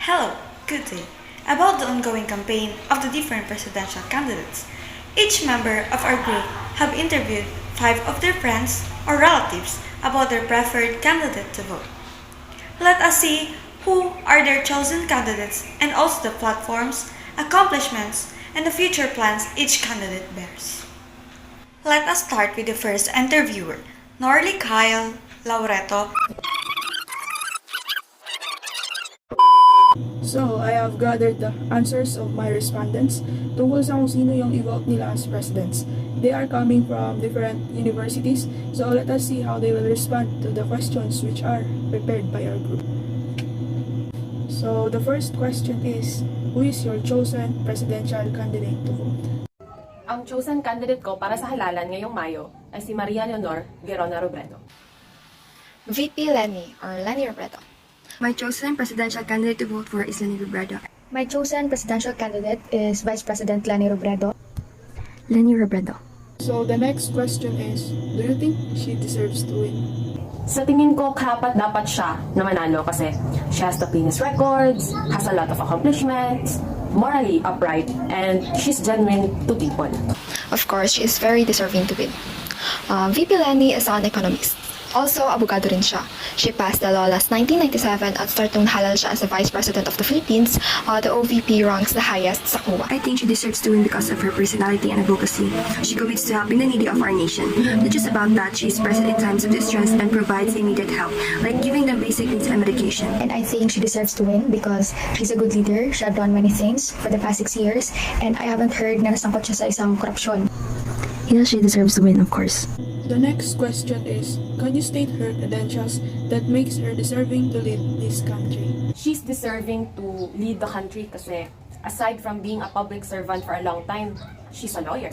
Hello, good day. About the ongoing campaign of the different presidential candidates, each member of our group have interviewed five of their friends or relatives about their preferred candidate to vote. Let us see who are their chosen candidates and also the platforms, accomplishments, and the future plans each candidate bears. Let us start with the first interviewer, Norly Kyle Laureto. So, I have gathered the answers of my respondents tungkol sa kung sino yung i-vote nila as presidents. They are coming from different universities, so let us see how they will respond to the questions which are prepared by our group. So, the first question is, who is your chosen presidential candidate to vote? Ang chosen candidate ko para sa halalan ngayong Mayo ay si Maria Leonor Guerrona Robredo. VP Lenny or Lenny Robredo. My chosen presidential candidate to vote for is Leni Robredo. My chosen presidential candidate is Vice President Lenny Robredo. Leni Robredo. So, the next question is, do you think she deserves to win? Sa tingin ko, dapat siya na manalo kasi she has the cleanest records, has a lot of accomplishments, morally upright, and she's genuine to people. Of course, she is very deserving to win. VP Lenny is an economist. Also, abogado rin siya. She passed the law last 1997 at start nung halal siya as the Vice President of the Philippines. The OVP ranks the highest sa COA. I think she deserves to win because of her personality and advocacy. She commits to helping the needy of our nation. Not just about that, she is present in times of distress and provides immediate help, like giving them basic needs and medication. And I think she deserves to win because she's a good leader. She has done many things for the past 6 years. And I haven't heard na nasangkot siya sa isang korupsyon. Yes, she deserves to win, of course. The next question is, can you state her credentials that makes her deserving to lead this country? She's deserving to lead the country kasi aside from being a public servant for a long time, she's a lawyer.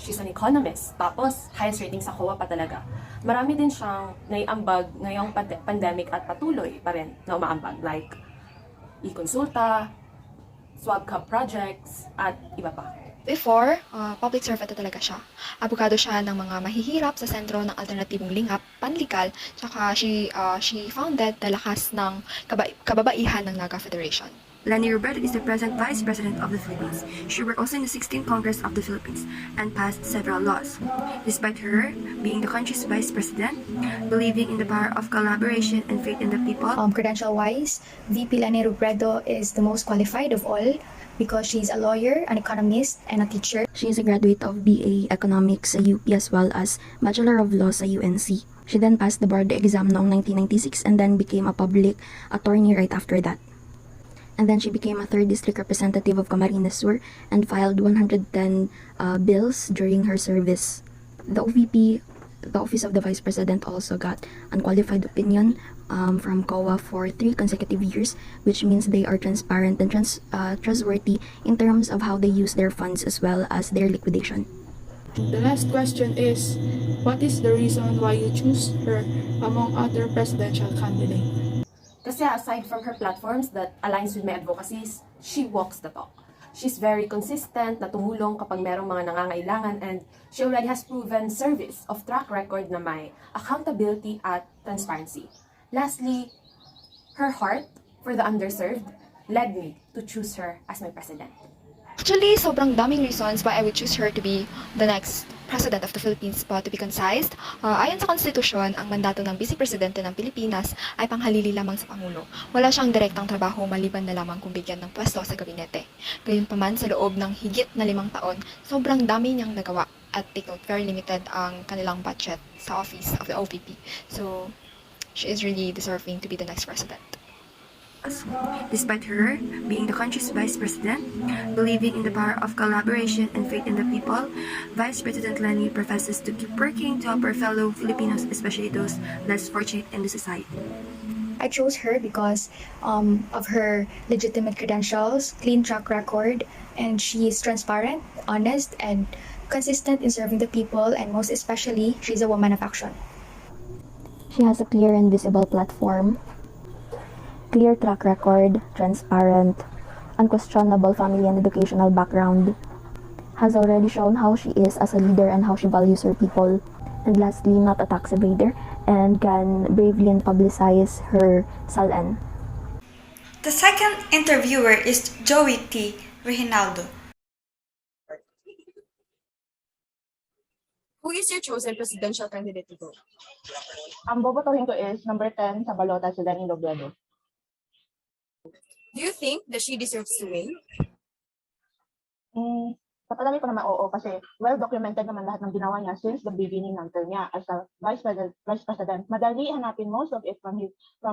She's an economist. Tapos, highest rating sa COA pa talaga. Marami din siyang naiambag ngayong pandemic at patuloy pa rin na umaambag. Like, e-consulta, swab cup projects, at iba pa. Before, public servant na talaga siya. Abogado siya ng mga mahihirap sa sentro ng alternatibong lingap, panlikal, tsaka she founded the lakas ng kababaihan ng Naga Federation. Leni Robredo is the present Vice President of the Philippines. She worked also in the 16th Congress of the Philippines and passed several laws. Despite her being the country's Vice President, believing in the power of collaboration and faith in the people, Credential-wise, VP Lenny Robredo is the most qualified of all because she's a lawyer, an economist, and a teacher. she is a graduate of BA Economics sa UP as well as Bachelor of Law sa UNC. She then passed the board exam noong 1996 and then became a public attorney right after that. And then she became a 3rd District Representative of Camarines Sur and filed 110 bills during her service. The OVP, the Office of the Vice President, also got unqualified opinion from COA for 3 consecutive years, which means they are transparent and trustworthy in terms of how they use their funds as well as their liquidation. The last question is, what is the reason why you choose her among other presidential candidates? Kasi aside from her platforms that aligns with my advocacies, she walks the talk. She's very consistent na tumulong kapag merong mga nangangailangan and she already has proven service of track record na may accountability at transparency. Lastly, her heart for the underserved led me to choose her as my president. Actually, sobrang daming reasons why I would choose her to be the next President of the Philippines. But to be concise, ayon sa konstitusyon, ang mandato ng Vice Presidente ng Pilipinas ay panghalili lamang sa Pangulo. Wala siyang direktang trabaho maliban na lamang kung bigyan ng pwesto sa gabinete. Gayunpaman, sa loob ng higit na 5 taon, sobrang dami niyang nagawa at take note, very limited ang kanilang budget sa office of the OVP. So, she is really deserving to be the next president. Despite her being the country's Vice President, believing in the power of collaboration and faith in the people, Vice President Leni professes to keep working to help her fellow Filipinos, especially those less fortunate in the society. I chose her because of her legitimate credentials, clean track record, and she is transparent, honest, and consistent in serving the people, and most especially, she's a woman of action. She has a clear and visible platform, clear track record, transparent, unquestionable family and educational background, has already shown how she is as a leader and how she values her people, and lastly, not a tax evader, and can bravely publicize her SALN. The second interviewer is Joey T. Reginaldo. Who is your chosen presidential candidate to vote? Ang bobotohin ko is number 10 sa balota si Lenny Robredo. Do you think that she deserves to win? Sa palagay ko naman oo kasi well documented naman lahat ng ginawa niya since the beginning ng term niya as a vice president. Madali hanapin most of it from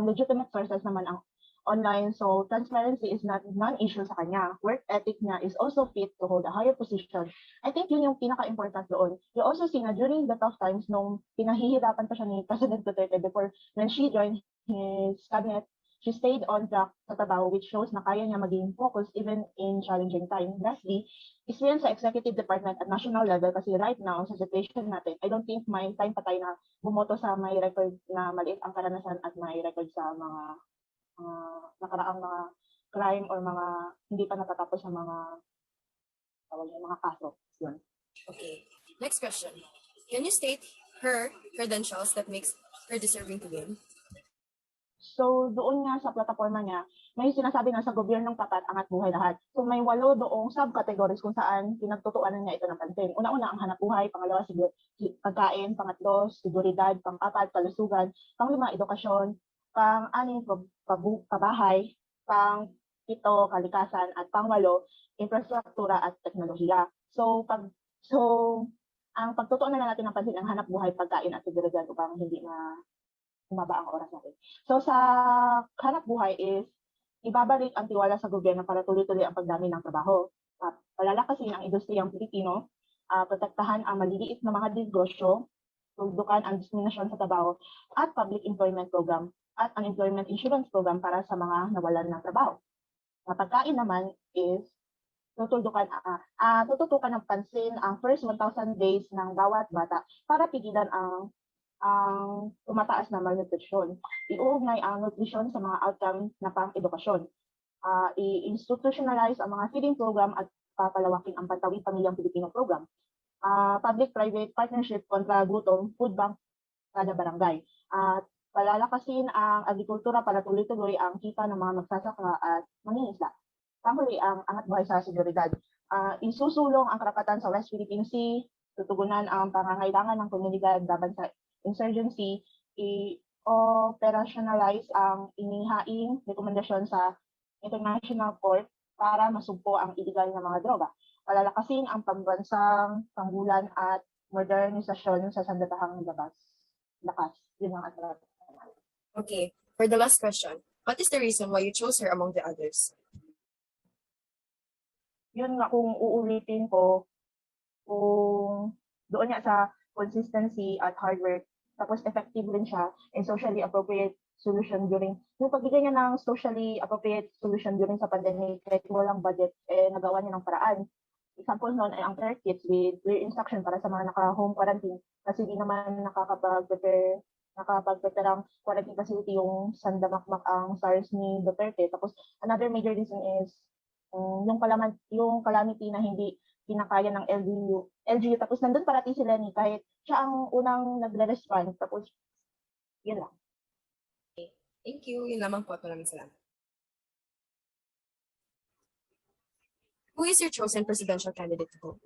legitimate sources naman ang online. So transparency is not non-issue sa kanya. Work ethic niya is also fit to hold a higher position. I think yun yung pinaka-important doon. You also see na during the tough times nung pinahihirapan pa siya ni President Duterte before when she joined his cabinet, she stayed on track sa trabaho which shows na kaya niya maging focused even in challenging time. Lastly, experience sa executive department at national level kasi right now sa situation natin, I don't think may time pa tayo na bumoto sa may record na maliit ang karanasan at may record sa mga nakaraang mga crime or mga hindi pa natatapos sa mga kaso. Yun. Okay. Next question. Can you state her credentials that makes her deserving to win? So, doon nga sa plataforma niya, may sinasabi na sa gobyernong tapat angat buhay lahat. So, may 8 doong subcategories kung saan pinagtutuunan niya ito ng pansin. Una-una, ang hanap buhay. Pangalawa, pagkain. Pangatlo, seguridad. Pang-4, kalusugan. Pang-5, edukasyon. Pang-6, pabahay. Pang-7, kalikasan. At pang-8, infrastruktura at teknolohiya. So, ang pagtutuunan na natin ng pansin ang hanap buhay, pagkain at seguridad upang hindi na bumaba ang oras natin. So sa hanap buhay is ibabalik ang tiwala sa gobyerno para tuloy-tuloy ang pagdami ng trabaho. Palalakasin ang industriyang Pilipino, protektahan ang maliliit na mga negosyo, tuldukan ang diskriminasyon sa trabaho, at public employment program at unemployment insurance program para sa mga nawalan ng trabaho. Pagkain naman is tututukan ng pansin ang first 1,000 days ng bawat bata para pigilan ang tumataas na malnutrition. Iuugnay ang nutrition sa mga outcome na pang-edukasyon. I-institutionalize ang mga feeding program at papalawakin ang Pantawid Pamilyang Pilipino program. Public-private partnership kontra gutom, food bank kada barangay. At palalakasin ang agrikultura para tuloy-tuloy ang kita ng mga magsasaka at mangingisda. Panghuli ang angat buhay sa seguridad. Isusulong ang karapatan sa West Philippine Sea, tutugunan ang pangangailangan ng komunidad laban sa insurgency, i-operationalize ang inihaing rekomendasyon sa International Court para masugpo ang illegal na mga droga. Palalakasin ang pambansang panggulan at modernisasyon sa sandatahang lakas. Yun ang atraso. Okay. For the last question, what is the reason why you chose her among the others? Yun nga kung uulitin ko, kung doon nga sa consistency at hard work, tapos effective rin siya and socially appropriate solution during yung pagbigay niya ng socially appropriate solution during sa pandemic kahit walang budget, nagawa niya ng paraan. Example noon ay ang care kits with clear instruction para sa mga naka-home quarantine kasi di naman nakakapag-prepare ng quarantine facility yung sandamakmak ang SARS ni Duterte. Tapos another major reason is yung calamity na hindi kinakaya ng LGU. Tapos nandun parati si Lenny kahit siya ang unang nagre-respond. Tapos, yun lang. Thank you. Yun lamang po. Maraming salamat. Who is your chosen presidential candidate to vote?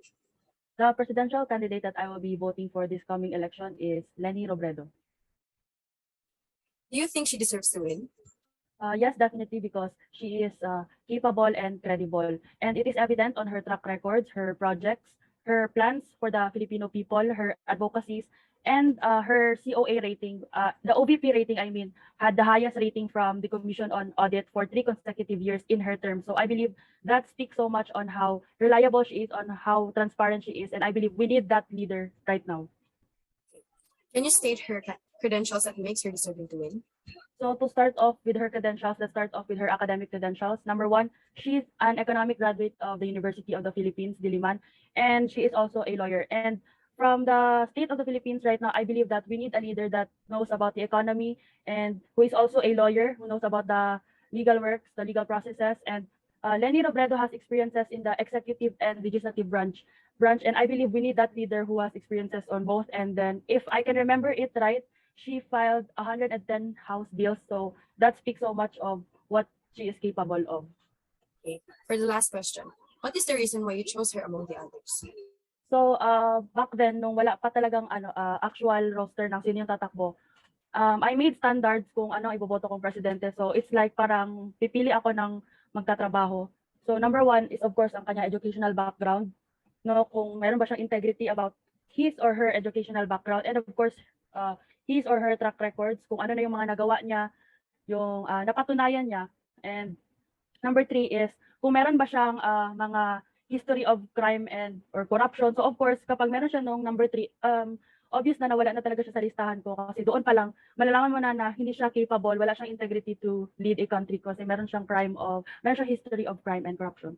The presidential candidate that I will be voting for this coming election is Lenny Robredo. Do you think she deserves to win? Yes, definitely, because she is capable and credible. And it is evident on her track records, her projects, her plans for the Filipino people, her advocacies, and her COA rating, the OVP rating, I mean, had the highest rating from the Commission on Audit for 3 consecutive years in her term. So I believe that speaks so much on how reliable she is, on how transparent she is, and I believe we need that leader right now. Can you state her credentials that makes her deserving to win? So to start off with her credentials, let's start off with her academic credentials. Number 1, she's an economic graduate of the University of the Philippines, Diliman, and she is also a lawyer. And from the state of the Philippines right now, I believe that we need a leader that knows about the economy and who is also a lawyer, who knows about the legal works, the legal processes. And Lenny Robredo has experiences in the executive and legislative branch, and I believe we need that leader who has experiences on both. And then, if I can remember it right, she filed 110 House bills, so that speaks so much of what she is capable of. Okay. For the last question, what is the reason why you chose her among the others? So, back then, nung wala pa talagang actual roster ng sino yung tatakbo, I made standards kung ano ang iboboto kong presidente. So, it's like parang pipili ako ng magtatrabaho. So, number one is of course ang kanya educational background. No, kung meron ba siyang integrity about his or her educational background. And of course, his or her track records, kung ano na yung mga nagawa niya, yung napatunayan niya. And number three is kung meron ba siyang mga history of crime and or corruption. So of course, kapag meron siya nung number three, obvious na nawala na talaga siya sa listahan ko kasi doon pa lang malalaman mo na hindi siya capable, wala siyang integrity to lead a country kasi meron siyang meron siyang history of crime and corruption.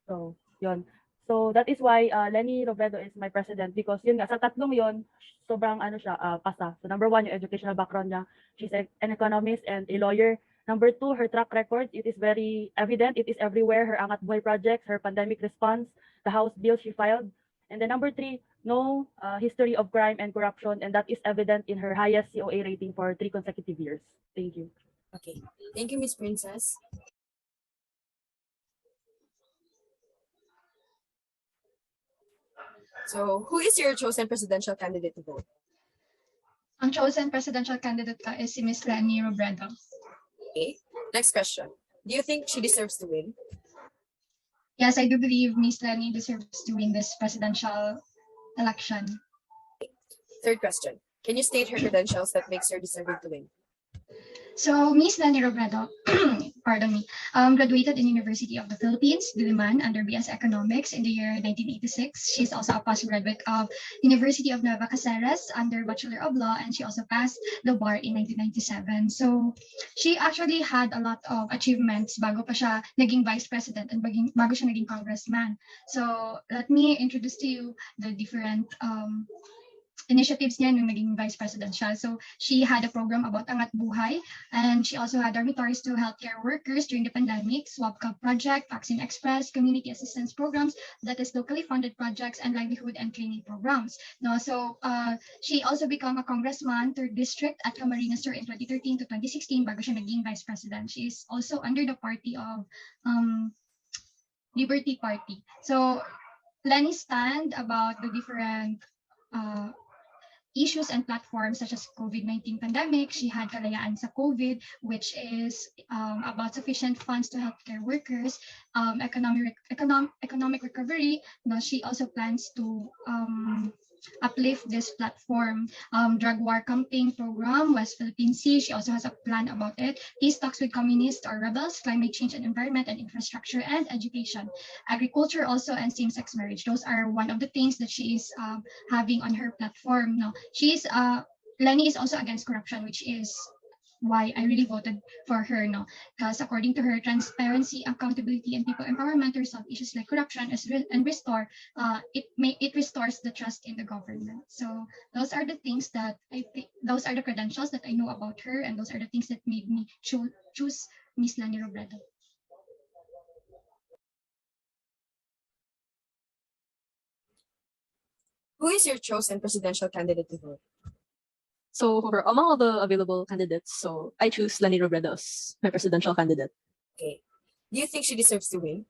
So, yun. So that is why Leni Robredo is my president because yun nga, sa tatlong yun, sobrang siya, pasa. So number one, yung educational background niya. She's an economist and a lawyer. Number two, her track record, it is very evident. It is everywhere. Her Angat Buhay projects, her pandemic response, the House bill she filed. And then number three, no history of crime and corruption. And that is evident in her highest COA rating for 3 consecutive years. Thank you. Okay. Thank you, Miss Princess. So, who is your chosen presidential candidate to vote? Ang chosen presidential candidate ka is si Miss Leni Robredo. Okay. Next question. Do you think she deserves to win? Yes, I do believe Miss Leni deserves to win this presidential election. Third question. Can you state her credentials that makes her deserving to win? So, Miss Leni Robredo, pardon me, graduated in University of the Philippines, Diliman, under BS Economics in the year 1986. She's also a postgraduate of University of Nueva Cáceres under Bachelor of Law, and she also passed the bar in 1997. So, she actually had a lot of achievements bago pa siya naging vice president and bago siya naging congressman. So, let me introduce to you the different initiatives niya nung naging vice president siya. So she had a program about Angat Buhay, and she also had dormitories to healthcare workers during the pandemic, Swab Cup project, Vaccine Express, community assistance programs, that is locally funded projects, and livelihood and training programs. No, so she also became a congressman, 3rd district at Camarines Sur in 2013 to 2016 bago siya naging vice president. She is also under the party of Liberty Party. So Lenny stand about the different issues and platforms such as COVID-19 pandemic. She had Kalayaan sa COVID, which is about sufficient funds to healthcare workers, economic recovery. No, she also plans to uplift this platform. Drug war campaign program, West Philippine Sea. She also has a plan about it. Peace talks with communists or rebels, climate change and environment and infrastructure and education. Agriculture also and same-sex marriage. Those are one of the things that she is having on her platform. No, she's Lenny is also against corruption, which is why I really voted for her, no, because according to her, transparency, accountability, and people empowerment to resolve issues like corruption and restore it restores the trust in the government. So those are the things that I think, those are the credentials that I know about her, and those are the things that made me choose Miss Leni Robredo. Who is your chosen presidential candidate to vote? So among all the available candidates, so I choose Leni Robredo as my presidential candidate. Okay. Do you think she deserves to win?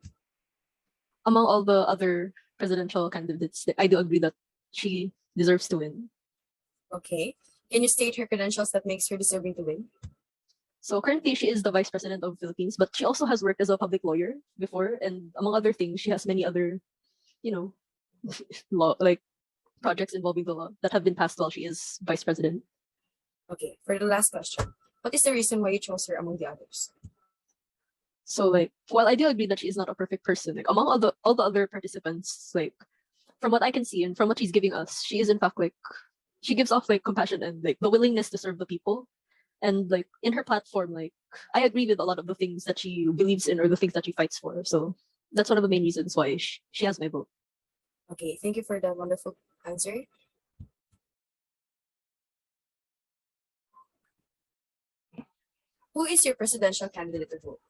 Among all the other presidential candidates, I do agree that she deserves to win. Okay. Can you state her credentials that makes her deserving to win? So currently she is the vice president of the Philippines, but she also has worked as a public lawyer before, and among other things, she has many other, law projects involving the law that have been passed while she is vice president. Okay. For the last question, what is the reason why you chose her among the others? So while I do agree that she is not a perfect person, among all the other participants, from what I can see and from what she's giving us, she is in fact she gives off compassion and the willingness to serve the people. And in her platform, I agree with a lot of the things that she believes in or the things that she fights for. So that's one of the main reasons why she has my vote. Okay, thank you for that wonderful answer. Who is your presidential candidate to vote?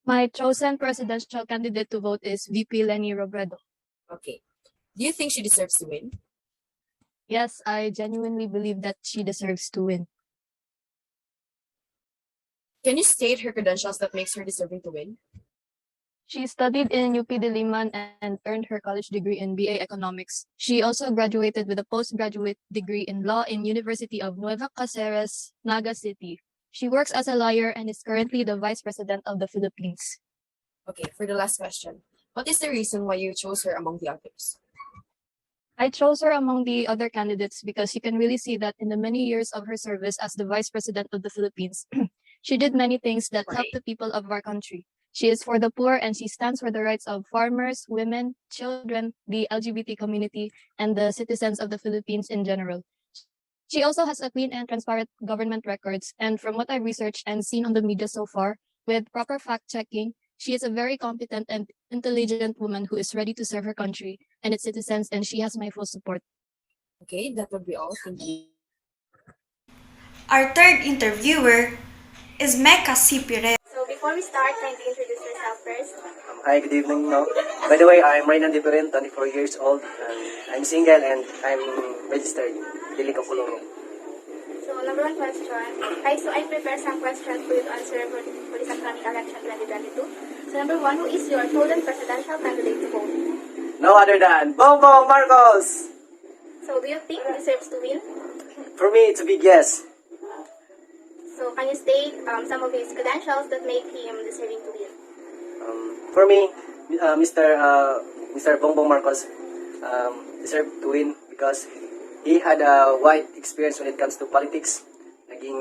My chosen presidential candidate to vote is VP Leni Robredo. Okay. Do you think she deserves to win? Yes, I genuinely believe that she deserves to win. Can you state her credentials that makes her deserving to win? She studied in UP Diliman and earned her college degree in BA Economics. She also graduated with a postgraduate degree in law in University of Nueva Cáceres, Naga City. She works as a lawyer and is currently the Vice President of the Philippines. Okay, for the last question. What is the reason why you chose her among the others? I chose her among the other candidates because you can really see that in the many years of her service as the Vice President of the Philippines, she did many things that help the people of our country. She is for the poor and she stands for the rights of farmers, women, children, the LGBT community, and the citizens of the Philippines in general. She also has a clean and transparent government records, and from what I've researched and seen on the media so far, with proper fact-checking, she is a very competent and intelligent woman who is ready to serve her country and its citizens, and she has my full support. Okay, that would be all. Thank you. Our third interviewer is Mecca C. Perez. So before we start, kindly introduce yourself first. Hi, good evening. No? By the way, I'm Reynan Diferent, 24 years old. I'm single and I'm registered. Dili ko kulong. So number one question. So I prepare some questions for you to answer for this upcoming election 2022. So number one, who is your chosen presidential candidate to vote? No other than Bongbong Marcos! So do you think he deserves to win? For me, it's a big yes. So can you state some of his credentials that make him deserving to win? For me, Mr. Bongbong Marcos deserved to win because he had a wide experience when it comes to politics. Naging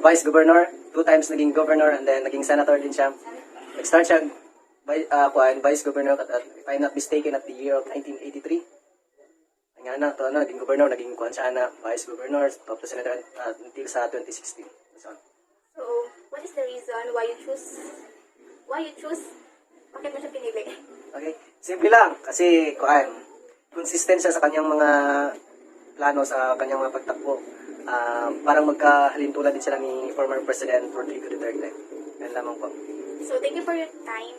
vice governor, 2 times naging governor, and then naging senator din siya. Nag-start siya vice governor, if I'm not mistaken, at the year of 1983. Naging governor, naging vice governor, tapos senator until sa 2016. So what is the reason why you choose, bakit mo siya pinili? okay, simple lang. Kasi, consistent siya sa kanyang mga plano, sa kanyang mga pagtakbo. Parang magkahalintulad din sila ni former President Rodrigo Duterte. Yan lamang po. So thank you for your time.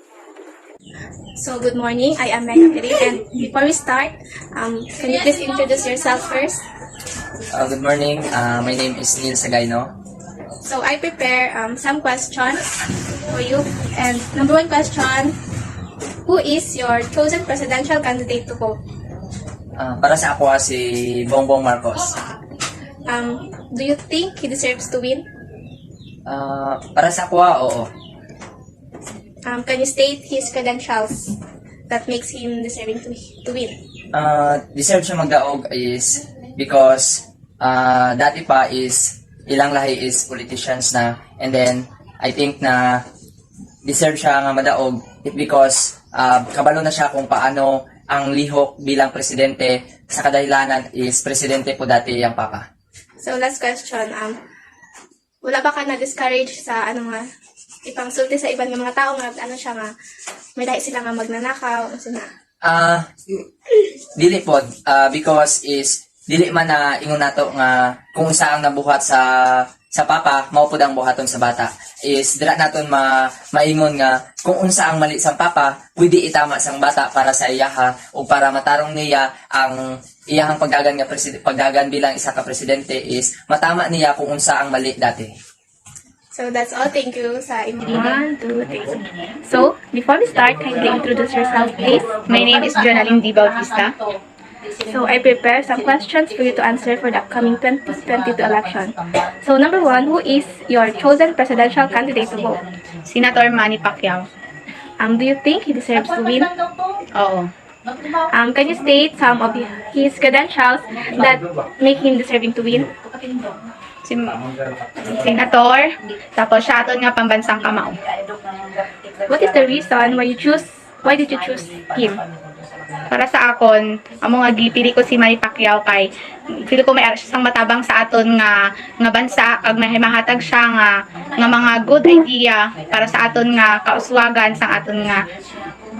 So good morning, I am Mecca Perez, and before we start, can you please introduce yourself first? Good morning, my name is Neil Sagayno. So I prepare some questions for you, and number one question, who is your chosen presidential candidate to vote? Para sa ako si Bongbong Marcos. Do you think he deserves to win? Para sa ako, oo. Can you state his credentials that makes him deserving to win? Deserve siya magdaog is because dati pa is ilang lahi is politicians na, and then I think na deserve siya nga madaog because kabalo na siya kung paano ang lihok bilang presidente, sa kadahilanan is presidente po dati yung papa. So last question, wala ba ka na-discourage sa ipangsulti sa ibang mga tao nga may dahil sila nga magnanakaw o sina? Dili po, because is dili man na ingon nato nga kung isa ang nabuhat sa papa, mao pud ang buhaton sa bata. Is dira naton maingon nga kung unsa ang mali sang papa, pwede itama sang bata para sa iyaha o para matarong niya ang iyahang pagdagan bilang isa ka presidente is matama niya kung unsa ang mali dati. So that's all. Thank you sa invitation. 1, 2, 3. So, before we start, kindly introduce yourself, please. My name is Jonaline D. Bautista. So, I prepare some questions for you to answer for the upcoming 2022 election. So, number one, who is your chosen presidential candidate to vote? Senator Manny Pacquiao. Do you think he deserves to win? Oo. Can you state some of his credentials that make him deserving to win? Senator, tapos siya aton nga pambansang kamao. What is the reason why did you choose him? Para sa akon, amo nga gipili ko si Manny Pacquiao kay feel ko may siyang matabang sa aton nga bansa kag mahimahatag siya nga mga good idea para sa aton nga kauswagan sa aton nga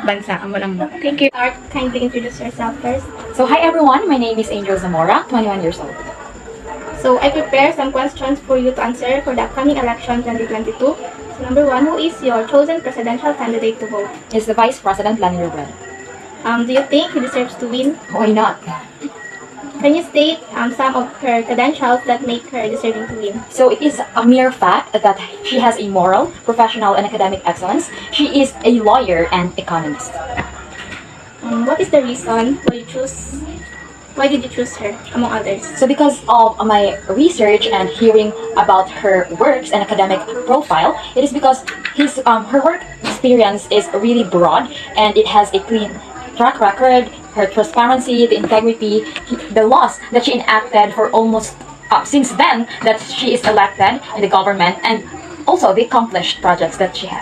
bansa. Amo lang. Thank you. Kindly introduce yourself first. So hi everyone, my name is Angel Zamora, 21 years old. So I prepare some questions for you to answer for the upcoming election 2022. So number one, who is your chosen presidential candidate to vote? Is the Vice President Lani Robredo. Do you think he deserves to win? Why not? Can you state some of her credentials that make her deserving to win? So it is a mere fact that she has a moral, professional, and academic excellence. She is a lawyer and economist. What is the reason why did you choose her among others? So because of my research and hearing about her works and academic profile, it is because her work experience is really broad and it has a clean track record, her transparency, the integrity, the laws that she enacted for almost since then that she is elected in the government, and also the accomplished projects that she has.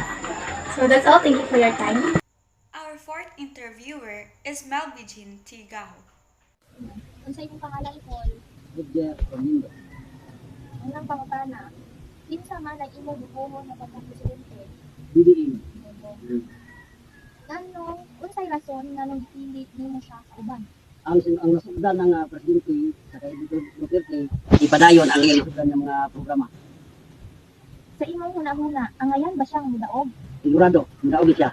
So that's all. Thank you for your time. Our fourth interviewer is Melby Jean T. Gaho. Unsa imong pangalan Paul? Budya Domingo. Unang pangutana. Kinsa man ang imong bubuhon na pagka-presidente? BDE. Nganong unsay rason nganong dili nimo siya sa uban? Ang nasugdan ng presidente sa kay Duterte, ipadayon ang nasugdan ng mga programa. Sa imong hunahuna, angayan ba siyang mudaog? Sigurado, mudaog siya.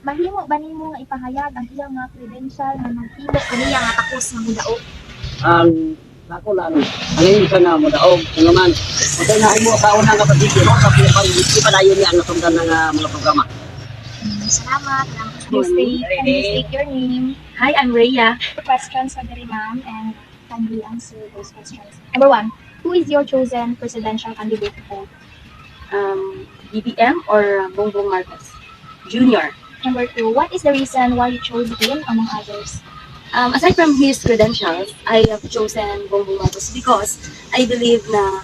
Mahimo ba nimo nga ipahayag ang iyang mga credential nga nagtimo kaniya nga takos nga mudaog? Ang ako lang, ang isa na mudaog, nga man, kung na mo sa unang nga presidente, no, sa ipadayon niya ang nasugdan ng mga programa. Salamat. Can you state your name? Hi, I'm Rhea. Questions for the ma'am and kindly answer those questions. Number 1, who is your chosen presidential candidate to vote? BBM or Bongbong Marcos Jr. Number 2, what is the reason why you chose him among others? Aside from his credentials, I have chosen Bongbong Marcos because I believe na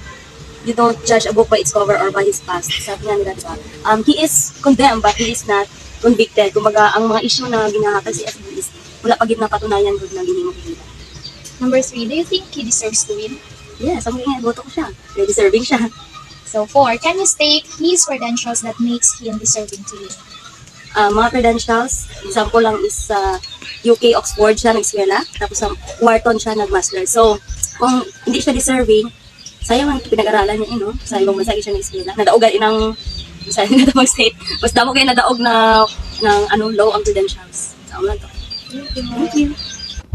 you don't judge a book by its cover or by his past. Sabi nga nila, diba? He is condemned but he is not convicted. Kumbaga, ang mga issue na ginahatag si SB is wala pa gid na katunayan gud na ginhimo kita. Number 3, do you think he deserves to win? Yes, ang nga boto ko siya. Very deserving siya. So 4, can you state his credentials that makes him deserving to win? Mga credentials, example lang is UK Oxford siya nag-eskwela, tapos sa Wharton siya nag-master. So, kung hindi siya deserving, sayang ang pinag-aralan niya, no? Sa ibang bansa siya nag-eskwela. Nadaogan inang, sayang na mag-state. Mas damo kayo nadaog na ng law ang credentials. Sa lang to. Thank you.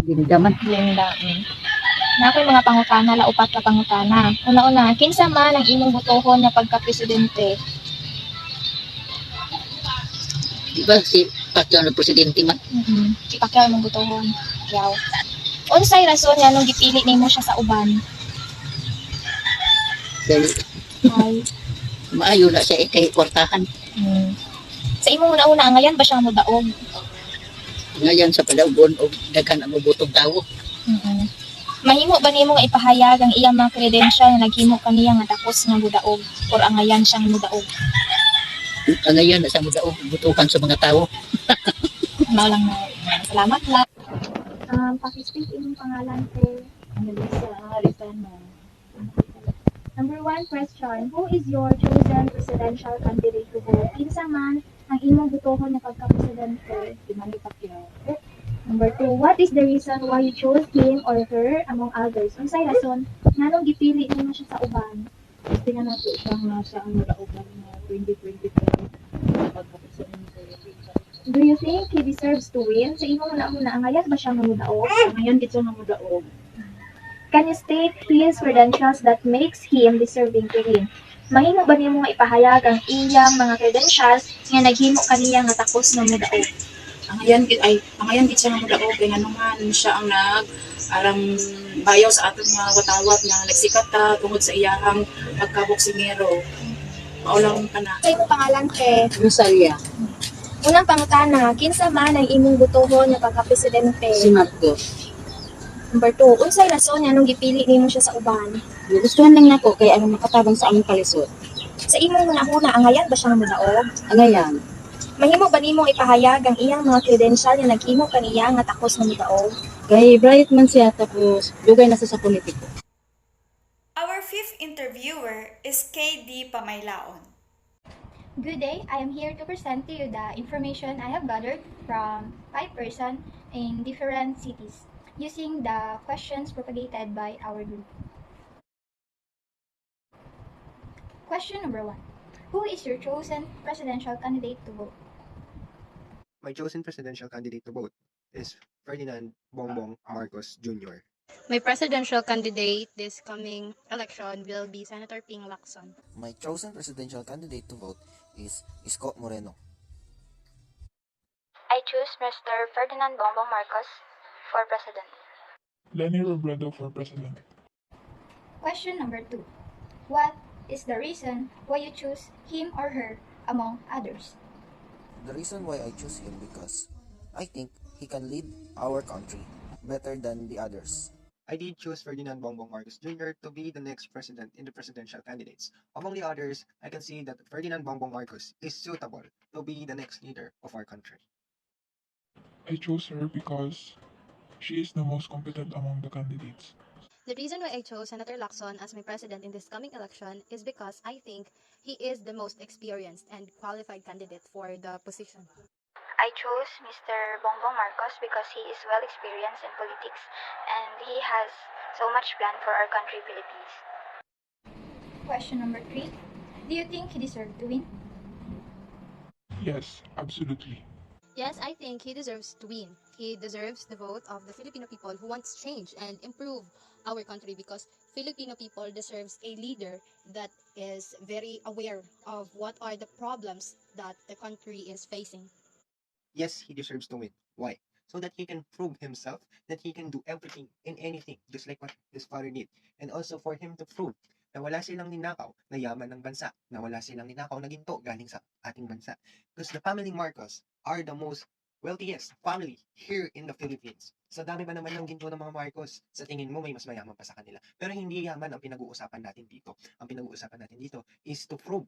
Dinidaman. Na ako'y mga pangutana, laupat ka pangutana. Una-una, kinsa man ang imong botohon na pagka-presidente? Di ba si Pacquiao na presidente man? Si Pacquiao imong botohon. Yaw. Unsay rason nga nung gipili nimo siya sa uban? Dahil Ay. maayo na siya kay kwartahan. Sa imong una-una, angayan ba siyang mudaog? Ngayon sa palaugon o daghan ang mabutong tao. Mahimo ba nimo nga ipahayag ang iyang mga credential na naghimo kaniya nga takos nga mudaog or angayan siyang mudaog? Ngayon sa mudaog butukan sa mga tao. Mao lang na. Salamat lang. Pakispeak imong pangalan ko. Number 1 question, who is your chosen presidential candidate to vote? Kinsa man ang imong botohon na pagka-presidente? Si Manny Pacquiao. Number 2, what is the reason why you chose him or her among others? Unsay rason nganong gipili nimo siya sa uban? Gusto nga nato siya nga siya ang nagauban na 2025 Do you think he deserves to win? Sa imong una angayan ba siya mamudaog? ngayon dito nga mudaog. Can you state his credentials that makes him deserving to win? Mahimo ba nimo nga ipahayag ang iyang mga credentials nga naghimo kaniya nga takos nga mudaog? Ang ayan gid siya nga mudaog kay nganuman siya ang arang bayaw sa aton nga watawat nga nagsikat ta tungod sa iyang pagkaboksingero. Maulang kana. Sa imong pangalan kay Rosalia. Unang pangutana, kinsa man ang imong botohon nga pagka-presidente? Si Marcos. Number 2, unsay rason nga nung gipili nimo siya sa uban? Gustuhan lang nako kay ano makatabang sa among kalisod. Sa imong una angayan ba siya nga mudaog? Angayan. Mahimo ba nimong ipahayag ang iyang mga credential nga naghimo kaniya nga takos nga mudaog? Kay bright man siya tapos dugay na sa politiko. Our fifth interviewer is KD Pamaylaon. Good day, I am here to present to you the information I have gathered from 5 persons in different cities using the questions propagated by our group. Question number 1. Who is your chosen presidential candidate to vote? My chosen presidential candidate to vote is Ferdinand Bongbong Marcos Jr. My presidential candidate this coming election will be Senator Ping Lacson. My chosen presidential candidate to vote is Isko Moreno. I choose Mr. Ferdinand Bongbong Marcos for president. Lenny Robredo for president. Question number 2. What is the reason why you choose him or her among others? The reason why I choose him because I think he can lead our country better than the others. I did choose Ferdinand Bongbong Marcos Jr. to be the next president in the presidential candidates. Among the others, I can see that Ferdinand Bongbong Marcos is suitable to be the next leader of our country. I chose her because she is the most competent among the candidates. The reason why I chose Senator Lacson as my president in this coming election is because I think he is the most experienced and qualified candidate for the position. I chose Mr. Bongbong Marcos because he is well experienced in politics and he has so much plan for our country, Philippines. Question number 3. Do you think he deserved to win? Yes, absolutely. Yes, I think he deserves to win. He deserves the vote of the Filipino people who wants change and improve our country because Filipino people deserves a leader that is very aware of what are the problems that the country is facing. Yes, he deserves to win. Why? So that he can prove himself that he can do everything and anything, just like what his father did. And also for him to prove na wala silang ninakaw na yaman ng bansa, na wala silang ninakaw na ginto galing sa ating bansa. Because the family Marcos are the most wealthiest family here in the Philippines. Sa dami pa naman ng ginto ng mga Marcos, sa tingin mo may mas mayaman pa sa kanila. Pero hindi yaman ang pinag-uusapan natin dito. Ang pinag-uusapan natin dito is to prove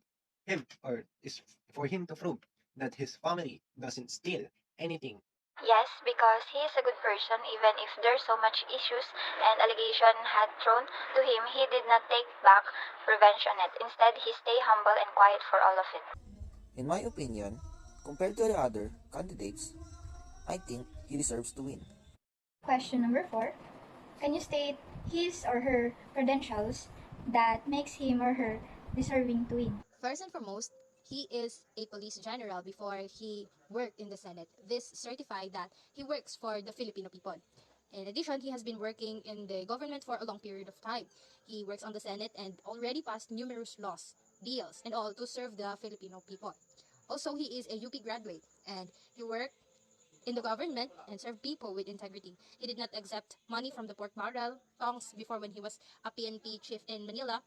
him, or is for him to prove that his family doesn't steal anything. Yes, because he is a good person even if there's so much issues and allegation had thrown to him, he did not take back prevention it. Instead, he stay humble and quiet for all of it. In my opinion, compared to the other candidates, I think he deserves to win. Question number 4. Can you state his or her credentials that makes him or her deserving to win? First and foremost, he is a police general before he worked in the Senate. This certified that he works for the Filipino people. In addition, he has been working in the government for a long period of time. He works on the Senate and already passed numerous laws, bills, and all to serve the Filipino people. Also, he is a UP graduate and he worked in the government and served people with integrity. He did not accept money from the pork barrel tongs before when he was a PNP chief in Manila.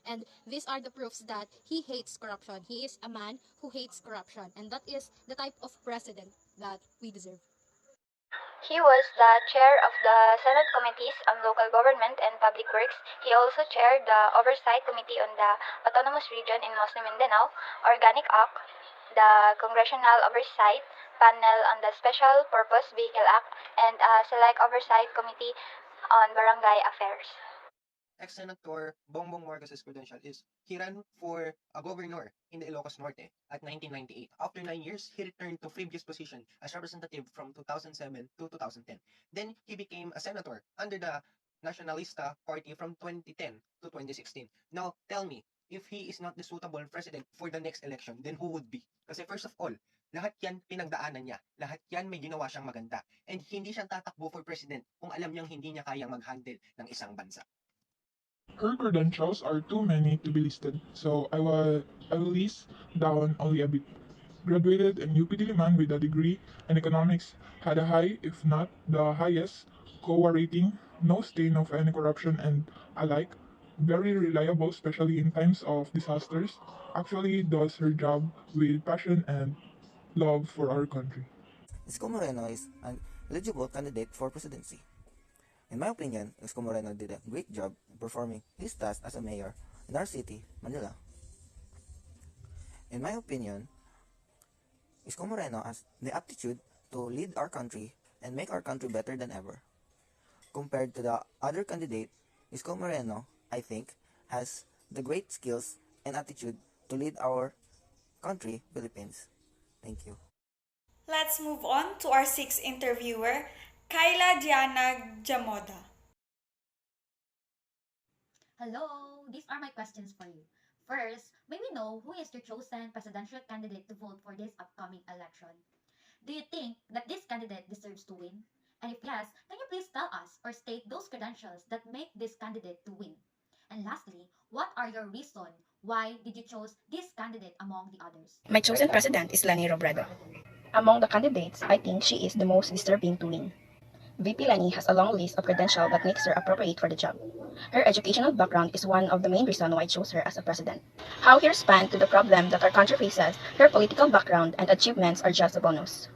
And these are the proofs that he hates corruption. He is a man who hates corruption. And that is the type of president that we deserve. He was the chair of the Senate Committees on Local Government and Public Works. He also chaired the Oversight Committee on the Autonomous Region in Muslim Mindanao, Organic Act, the Congressional Oversight Panel on the Special Purpose Vehicle Act, and a Select Oversight Committee on Barangay Affairs. Ex-Senator Bongbong Marcos' credential is he ran for a governor in the Ilocos Norte at 1998. After 9 years, he returned to previous position as representative from 2007 to 2010. Then he became a senator under the Nacionalista Party from 2010 to 2016. Now, tell me, if he is not the suitable president for the next election, then who would be? Kasi first of all, lahat yan pinagdaanan niya. Lahat yan may ginawa siyang maganda. And hindi siya tatakbo for president kung alam niyang hindi niya kayang mag-handle ng isang bansa. Her credentials are too many to be listed, so I will list down only a bit. Graduated in UP Diliman with a degree in economics, had a high, if not the highest, COA rating, no stain of any corruption and alike, very reliable, especially in times of disasters, actually does her job with passion and love for our country. Isko Moreno is an eligible candidate for presidency. In my opinion, Isko Moreno did a great job in performing his task as a mayor in our city, Manila. In my opinion, Isko Moreno has the aptitude to lead our country and make our country better than ever. Compared to the other candidate, Isko Moreno, I think, has the great skills and attitude to lead our country, Philippines. Thank you. Let's move on to our sixth interviewer, Kayla Diana Jamoda. Hello, these are my questions for you. First, may we know who is your chosen presidential candidate to vote for this upcoming election? Do you think that this candidate deserves to win? And if yes, can you please tell us or state those credentials that make this candidate to win? And lastly, what are your reason why did you choose this candidate among the others? My chosen president is Lani Robredo. Among the candidates, I think she is the most deserving to win. VP Lani has a long list of credentials that makes her appropriate for the job. Her educational background is one of the main reasons why I chose her as a president. How he responds to the problem that our country faces, her political background and achievements are just a bonus.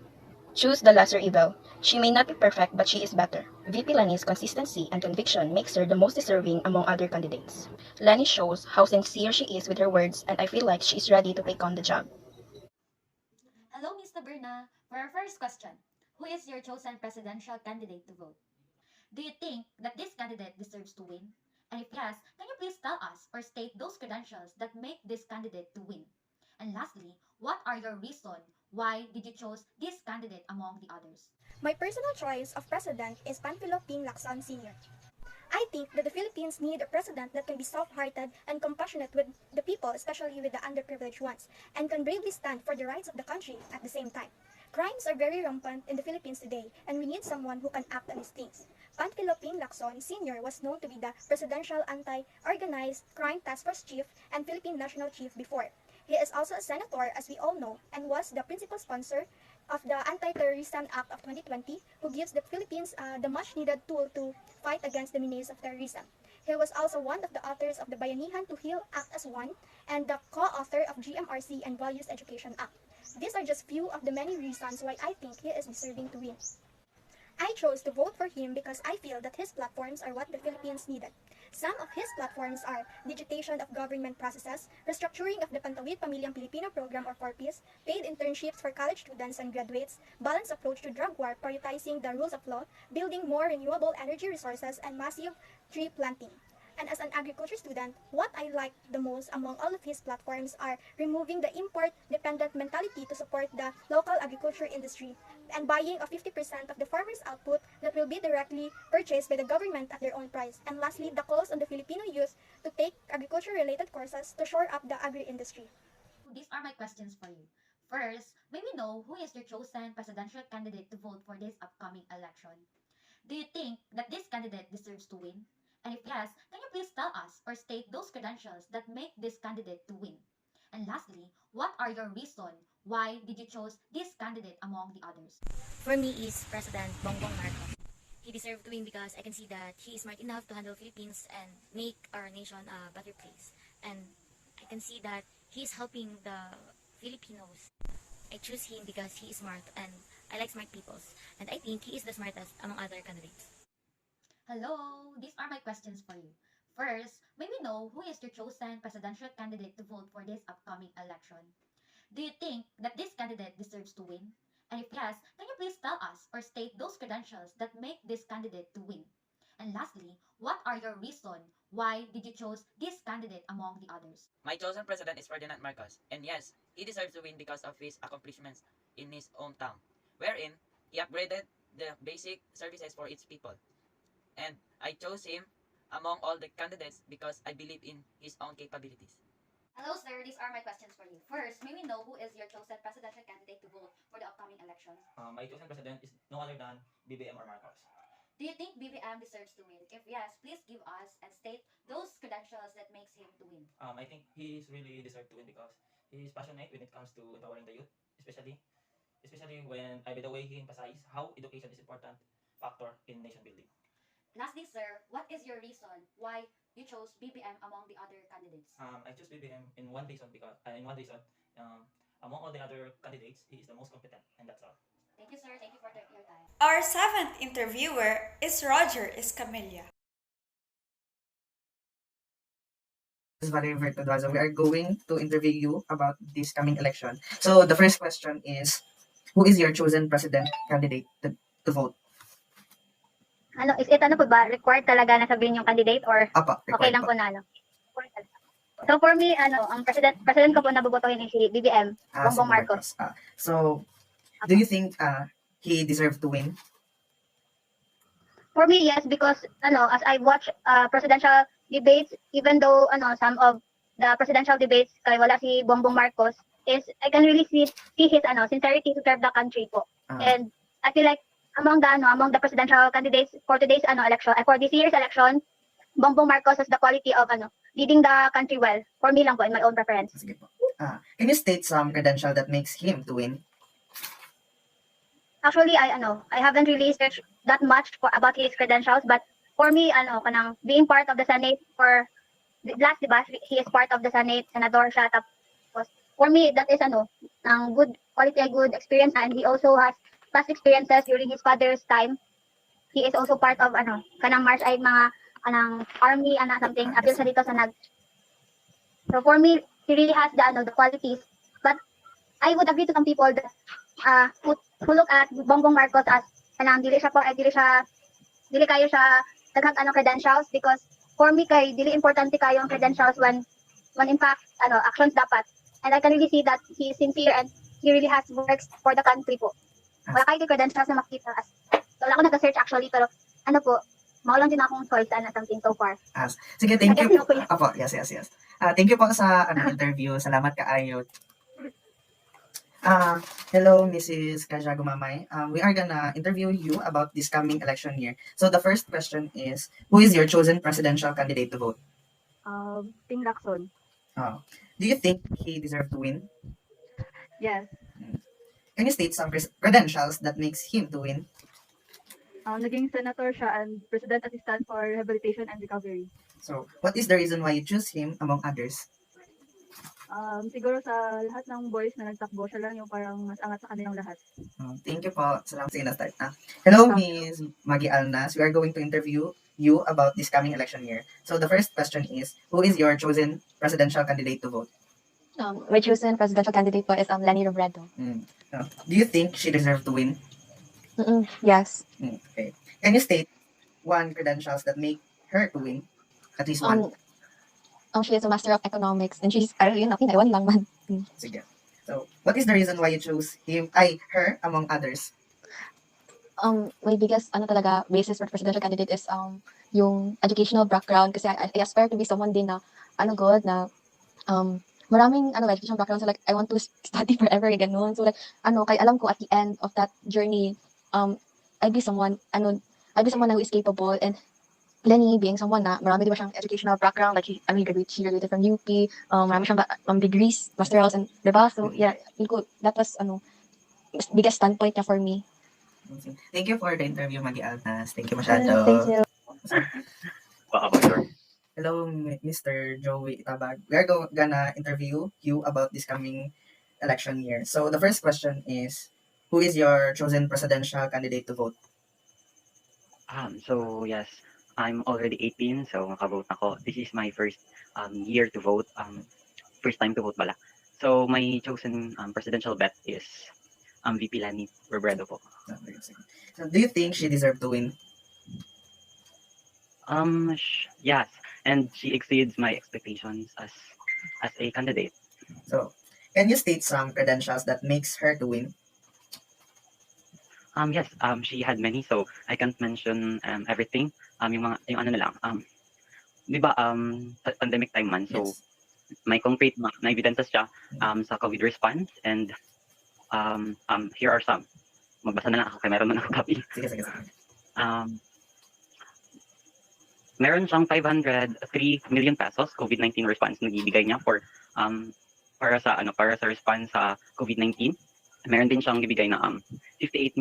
Choose the lesser evil. She may not be perfect, but she is better. VP Lani's consistency and conviction makes her the most deserving among other candidates. Lani shows how sincere she is with her words, and I feel like she is ready to take on the job. Hello, Ms. Taberna. For our first question, who is your chosen presidential candidate to vote? Do you think that this candidate deserves to win? And if yes, can you please tell us or state those credentials that make this candidate to win? And lastly, what are your reason why did you choose this candidate among the others? My personal choice of president is Panfilo Ping Lacson Sr. I think that the Philippines need a president that can be soft-hearted and compassionate with the people, especially with the underprivileged ones, and can bravely stand for the rights of the country at the same time. Crimes are very rampant in the Philippines today, and we need someone who can act on these things. Panfilo Ping Lacson Sr. was known to be the Presidential Anti-Organized Crime Task Force Chief and Philippine National Chief before. He is also a senator, as we all know, and was the principal sponsor of the Anti-Terrorism Act of 2020, who gives the Philippines the much-needed tool to fight against the menace of terrorism. He was also one of the authors of the Bayanihan to Heal Act as One and the co-author of GMRC and Values Education Act. These are just few of the many reasons why I think he is deserving to win. I chose to vote for him because I feel that his platforms are what the Philippines needed. Some of his platforms are digitization of government processes, restructuring of the Pantawid Pamilyang Pilipino program or PORPIS, paid internships for college students and graduates, balanced approach to drug war, prioritizing the rules of law, building more renewable energy resources, and massive tree planting. And as an agriculture student, what I like the most among all of his platforms are removing the import-dependent mentality to support the local agriculture industry and buying of 50% of the farmers' output that will be directly purchased by the government at their own price. And lastly, the calls on the Filipino youth to take agriculture-related courses to shore up the agri-industry. These are my questions for you. First, may we know who is your chosen presidential candidate to vote for this upcoming election? Do you think that this candidate deserves to win? And if yes, can you please tell us or state those credentials that make this candidate to win? And lastly, what are your reason why did you choose this candidate among the others? For me is President Bongbong Marcos. He deserves to win because I can see that he is smart enough to handle Philippines and make our nation a better place. And I can see that he is helping the Filipinos. I choose him because he is smart and I like smart people. And I think he is the smartest among other candidates. Hello, these are my questions for you. First, may we know who is your chosen presidential candidate to vote for this upcoming election? Do you think that this candidate deserves to win? And if yes, can you please tell us or state those credentials that make this candidate to win? And lastly, what are your reason why did you choose this candidate among the others? My chosen president is Ferdinand Marcos, and yes, he deserves to win because of his accomplishments in his hometown, wherein he upgraded the basic services for its people. And I chose him among all the candidates because I believe in his own capabilities. Hello, sir. These are my questions for you. First, may we know who is your chosen presidential candidate to vote for the upcoming election? My chosen president is no other than BBM or Marcos. Do you think BBM deserves to win? If yes, please give us and state those credentials that makes him to win. I think he is really deserved to win because he is passionate when it comes to empowering the youth, especially when by the way he emphasizes how education is important factor in nation building. Lastly, sir, what is your reason why you chose BBM among the other candidates? I chose BBM in one reason because among all the other candidates, he is the most competent, and that's all. Thank you, sir. Thank you for your time. Our seventh interviewer is Roger Escamilla. This is Valerie Vertodwazo. We are going to interview you about this coming election. So the first question is, who is your chosen president candidate to vote? Ano, is it ano po ba, required talaga na sabihin yung candidate or Apa, okay lang po na ano? So for me, ano, ang president ko po nabobotohin is si BBM, Bongbong Marcos. So, do you think he deserves to win? For me, yes, because ano, as I watch presidential debates, even though ano, some of the presidential debates kay wala si Bongbong Marcos, is I can really see his ano, sincerity to serve the country po. And I feel like among the presidential candidates for today's election, for this year's election, Bongbong Marcos has the quality of leading the country well. For me lang po, in my own preference. Sige po. Can you state some credential that makes him to win? Actually, I haven't really searched that much about his credentials, but for me, kanang being part of the Senate for last, diba, he is part of the Senate, senador siya, tapos for me, that is ang good quality, a good experience, and he also has past experiences during his father's time. He is also part of kanang march ay mga army something appeal sa dito sa So for me, he really has the qualities, but I would agree to some people that who look at Bongbong Marcos as dili kayo siya daghang credentials, because for me kay dili importante kayo ang credentials when in fact actions dapat, and I can really see that he is sincere and he really has works for the country po. Wala kayo credentials na makita as so wala ko nag-search actually, pero po mao lang din akong choice something so far. Sige, thank you. Okay. Apo, yes. Thank you po sa interview. Salamat kaayo. Hello, Mrs. Kaja Gumamay. We are gonna interview you about this coming election year. So the first question is, who is your chosen presidential candidate to vote? Ting Lacson. Do you think he deserves to win? Yes. Can you state some credentials that makes him to win? Naging senator siya and president assistant for rehabilitation and recovery. So, what is the reason why you choose him among others? Siguro sa lahat ng boys na nagtakbo, siya lang yung parang mas angat sa kanilang lahat. Thank you po. Salamat. Sige na start. Hello, Ms. Maggie Alnas. We are going to interview you about this coming election year. So the first question is, who is your chosen presidential candidate to vote? My chosen presidential candidate po is Leni Robredo. Do you think she deserves to win? Yes. Okay. Can you state one credentials that make her to win? At least one. She is a master of economics and she's, yun, pinaiwan lang man. Sige. So, what is the reason why you chose her among others? My biggest talaga basis for presidential candidate is yung educational background, kasi I aspire to be someone din na good na maraming educational background, so like I want to study forever ganun. So like kay alam ko at the end of that journey I'd be someone who is capable, and Lenny being someone na marami diba siyang educational background, like she graduated from UP, marami siyang degrees, masterals, and diba, so yeah, that was biggest standpoint niya for me. Thank you for the interview, Maggie Alnas. Thank you masyado. Thank you. Hello, Mr. Joey Itabag. We are gonna interview you about this coming election year. So the first question is, who is your chosen presidential candidate to vote? So yes, I'm already 18, so makavote ako. This is my first year to vote, first time to vote pala. So my chosen presidential bet is VP Leni Robredo po. So do you think she deserves to win? Yes, and she exceeds my expectations as a candidate. So, can you state some credentials that makes her to win? Yes, she had many, so I can't mention everything. Yung ano na lang, di ba, pandemic time man, so may concrete na evidences siya sa COVID response, and here are some. Magbasa na lang ako, kaya meron man ako copy. Sige. Meron siyang 503 million pesos COVID-19 response na ibigay niya para sa response sa COVID-19. Meron din siyang ibigay na 58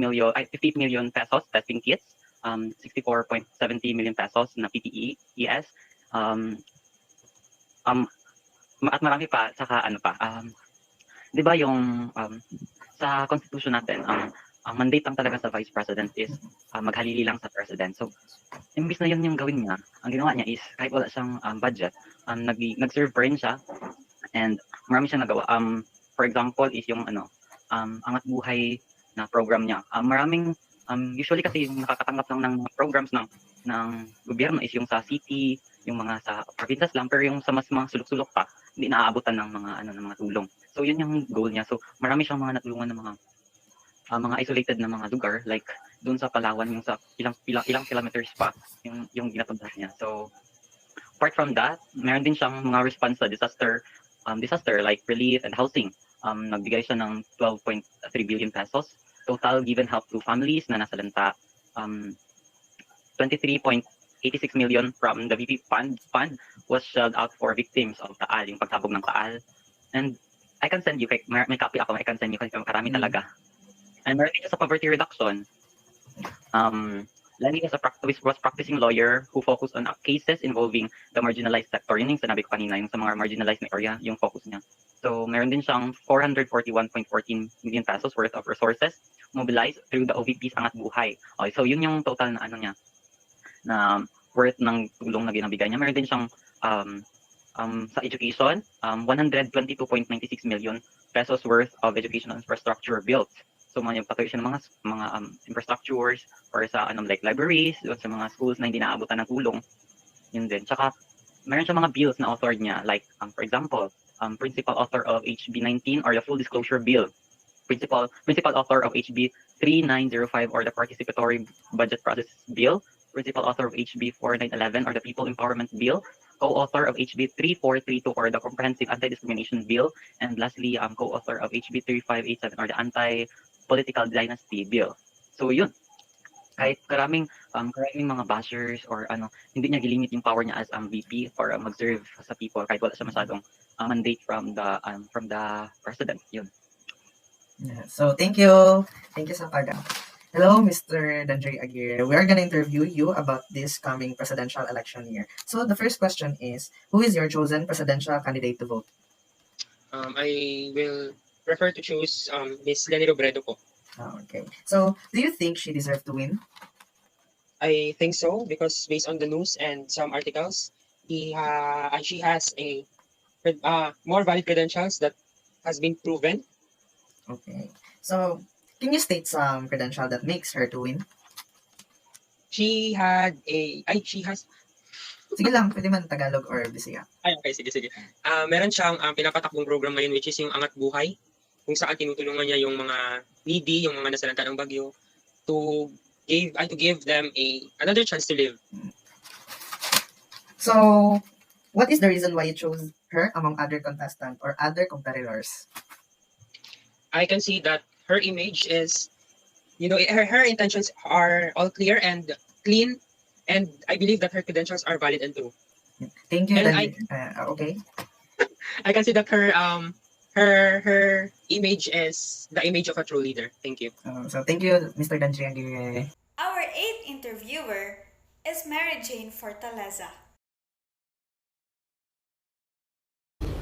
million pesos testing kits, 64.70 million pesos na PPE, ES, at marami pa, saka di ba yung sa constitution natin, ang mandate lang talaga sa vice president is maghalili lang sa president. So, imbis na yun yung gawin niya, ang ginawa niya is kahit wala siyang budget, nag-serve pa rin siya, and marami siyang nagawa. For example is yung Angat Buhay na program niya. Maraming usually kasi yung nakakatanggap lang ng programs ng gobyerno is yung sa city, yung mga sa provinces lang, pero yung sa mas mga sulok-sulok pa, hindi naaabutan ng mga tulong. So yun yung goal niya. So marami siyang mga natulungan ng mga isolated na mga lugar, like doon sa Palawan, yung sa ilang kilometers pa yung ginapuntahan niya. So apart from that, meron din siyang mga response sa disaster like relief and housing. Nagbigay siya ng 12.3 billion pesos total given help to families na nasalanta, 23.86 million from the VP fund was shelled out for victims of Taal, yung pagsabog ng Taal. And I can send you, may copy ako, I can send you kasi karami talaga. And meron din sa poverty reduction. Lani was practicing lawyer who focused on cases involving the marginalized sector. Yun yung sinabi ko kanina, yung sa mga marginalized na area, yung focus niya. So, meron din siyang 441.14 million pesos worth of resources mobilized through the OVP's Angat Buhay. Okay, so yun yung total na ano niya, na worth ng tulong na ginabigay niya. Meron din siyang sa education, 122.96 million pesos worth of educational infrastructure built. So mga patuloy siya ng mga infrastructures or sa like libraries, sa mga schools na hindi naabutan ng tulong. Yun din. Tsaka meron siya mga bills na authored niya, like for example, principal author of HB 19 or the full disclosure bill. Principal author of HB 3905 or the participatory budget process bill. Principal author of HB 4911 or the people empowerment bill. Co-author of HB 3432 or the comprehensive anti-discrimination bill. And lastly, co-author of HB 3587 or the anti-political dynasty bill. So yun, kahit karaming mga bashers or hindi niya gilimit yung power niya as VP or mag-serve sa people kahit wala siya masyadong mandate from the president. Yun. Yeah, so thank you sa pag. Hello, Mr. Danjay Aguirre. We are gonna interview you about this coming presidential election year. So the first question is, who is your chosen presidential candidate to vote? I will prefer to choose Miss Leni Robredo po. Okay. So, do you think she deserves to win? I think so because based on the news and some articles, she has a more valid credentials that has been proven. Okay. So, can you state some credential that makes her to win? She has Sige lang, pwede man Tagalog or Bisaya. Ay, okay, sige. Meron siyang pinapatakbong program ngayon which is yung Angat Buhay, kung saan tinutulungan niya yung mga needy, yung mga nasalanta ng bagyo to give them another chance to live. So, what is the reason why you chose her among other contestants or other competitors? I can see that her image is, her intentions are all clear and clean, and I believe that her credentials are valid and true. Thank you. And okay. I can see that her image is the image of a true leader. Thank you. So thank you, Mr. Danjay Aguirre. Our eighth interviewer is Mary Jane Fortaleza.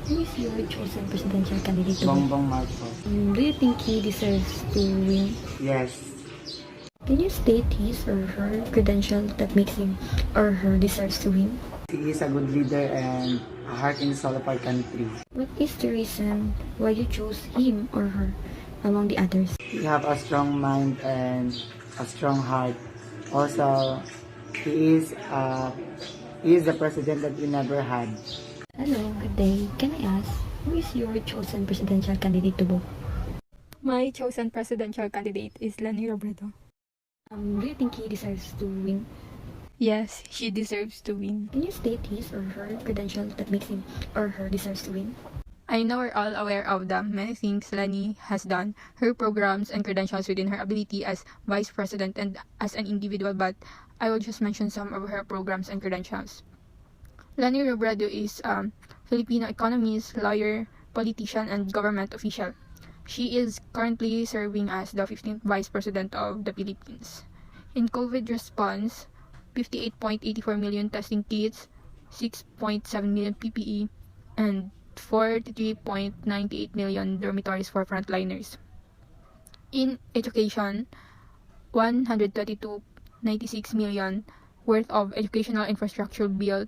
Who is your chosen presidential candidate to Bongbong Marcos. Do you think he deserves to win? Yes. Can you state his or her credential that makes him or her deserves to win? He is a good leader and a heart and soul of our country. What is the reason why you chose him or her among the others? He have a strong mind and a strong heart. Also, he is the president that we never had. Hello, good day. Can I ask, who is your chosen presidential candidate to vote? My chosen presidential candidate is Leni Robredo. Do you think he deserves to win? Yes, she deserves to win. Can you state his or her credential that makes him or her deserves to win? I know we're all aware of the many things Leni has done, her programs and credentials within her ability as vice president and as an individual, but I will just mention some of her programs and credentials. Leni Robredo is a Filipino economist, lawyer, politician, and government official. She is currently serving as the 15th Vice President of the Philippines. In COVID response, 58.84 million testing kits, 6.7 million PPE, and 43.98 million dormitories for frontliners. In education, 122.96 million worth of educational infrastructure built,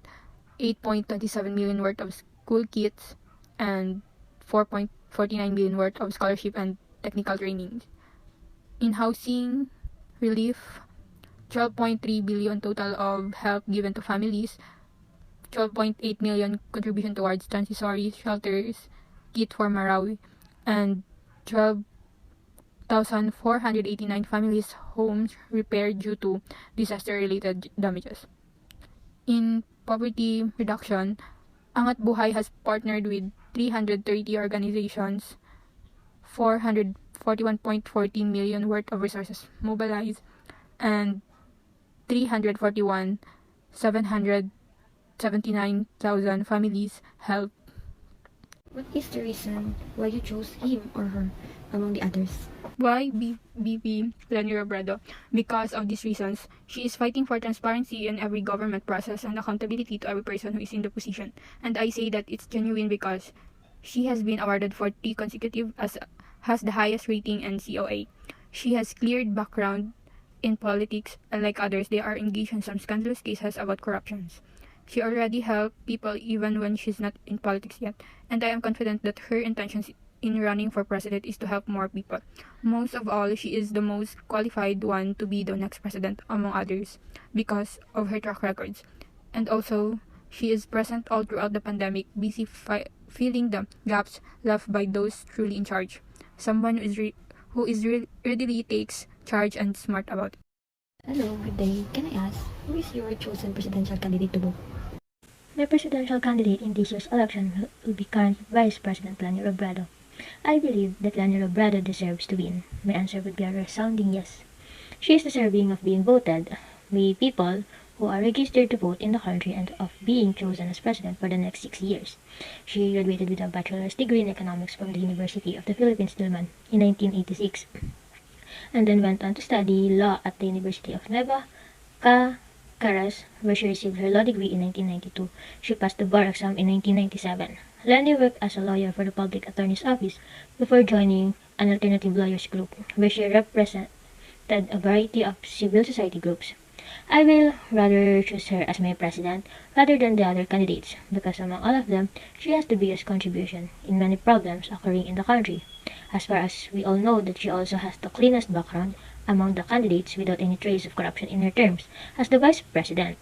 8.27 million worth of school kits, and 4.49 million worth of scholarship and technical training. In housing relief, 12.3 billion total of help given to families, 12.8 million contribution towards transitory shelters, kit for Marawi, and 12,489 families' homes repaired due to disaster-related damages. In poverty reduction, Angat Buhay has partnered with 330 organizations, 405 41.40 million worth of resources mobilized and 341,779,000 families helped. What is the reason why you chose him or her among the others? Why BP Leni Robredo? Because of these reasons, she is fighting for transparency in every government process and accountability to every person who is in the position. And I say that it's genuine because she has been awarded 40 consecutive has the highest rating in COA. She has cleared background in politics. Unlike others, they are engaged in some scandalous cases about corruptions. She already helped people even when she's not in politics yet, and I am confident that her intentions in running for president is to help more people. Most of all, she is the most qualified one to be the next president among others because of her track records. And also, she is present all throughout the pandemic, busy filling the gaps left by those truly in charge. Someone who readily takes charge and smart about it. Hello, good day. Can I ask, who is your chosen presidential candidate to vote? My presidential candidate in this year's election will be current Vice President Leni Robredo. I believe that Leni Robredo deserves to win. My answer would be a resounding yes. She is deserving of being voted by people who are registered to vote in the country and of being chosen as president for the next 6 years. She graduated with a bachelor's degree in economics from the University of the Philippines, Diliman, in 1986, and then went on to study law at the University of Nueva Caras, where she received her law degree in 1992. She passed the bar exam in 1997. Leni worked as a lawyer for the Public Attorney's Office before joining an alternative lawyers group, where she represented a variety of civil society groups. I will rather choose her as my president rather than the other candidates because among all of them, she has the biggest contribution in many problems occurring in the country. As far as we all know that she also has the cleanest background among the candidates without any trace of corruption in her terms as the vice president.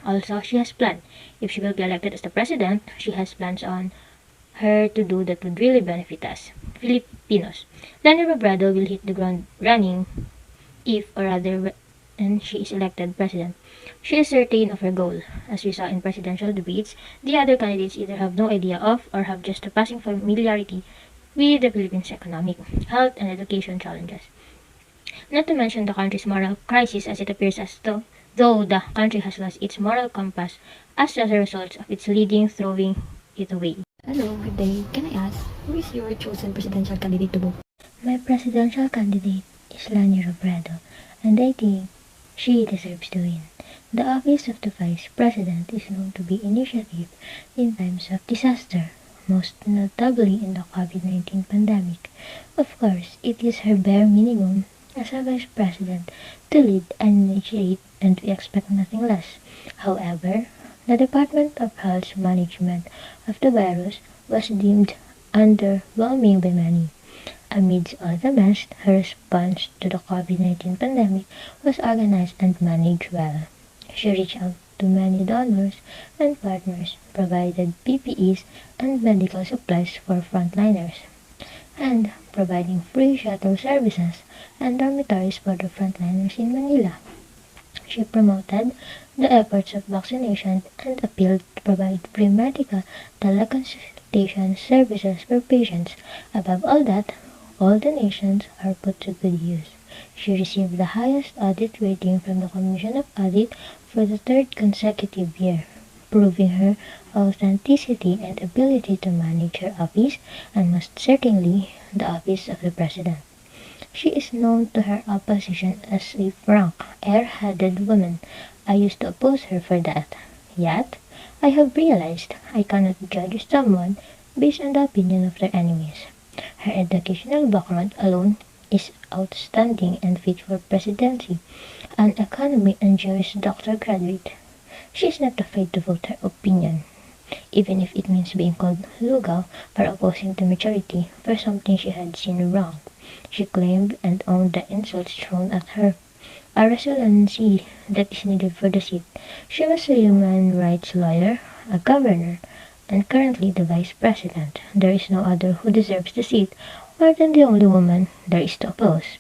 Also, she has planned. If she will be elected as the president, she has plans on her to do that would really benefit us, Filipinos. Leni Robredo will hit the ground running if, or rather, when she is elected president. She is certain of her goal. As we saw in presidential debates, the other candidates either have no idea of or have just a passing familiarity with the Philippines' economic, health, and education challenges. Not to mention the country's moral crisis, as it appears as though the country has lost its moral compass as a result of its leading throwing it away. Hello, good day. Can I ask, who is your chosen presidential candidate to vote? My presidential candidate is Leni Robredo, and I think she deserves to win. The office of the vice president is known to be initiative in times of disaster, most notably in the COVID-19 pandemic. Of course, it is her bare minimum as a vice president to lead and initiate, and we expect nothing less. However, the Department of Health's management of the virus was deemed underwhelming by many. Amidst all the mess, her response to the COVID-19 pandemic was organized and managed well. She reached out to many donors and partners, provided PPEs and medical supplies for frontliners, and providing free shuttle services and dormitories for the frontliners in Manila. She promoted the efforts of vaccination and appealed to provide free medical teleconsultation services for patients. Above all that, all donations are put to good use. She received the highest audit rating from the Commission of Audit for the third consecutive year, proving her authenticity and ability to manage her office and most certainly the office of the President. She is known to her opposition as a frank, air-headed woman. I used to oppose her for that. Yet, I have realized I cannot judge someone based on the opinion of their enemies. Her educational background alone is outstanding and fit for presidency. An economy and Jewish doctor graduate. She is not afraid to vote her opinion, even if it means being called lugaw for opposing the majority for something she had seen wrong. She claimed and owned the insults thrown at her, a resiliency that is needed for the seat. She was a human rights lawyer, a governor, and currently the vice president. There is no other who deserves the seat more than the only woman there is to oppose.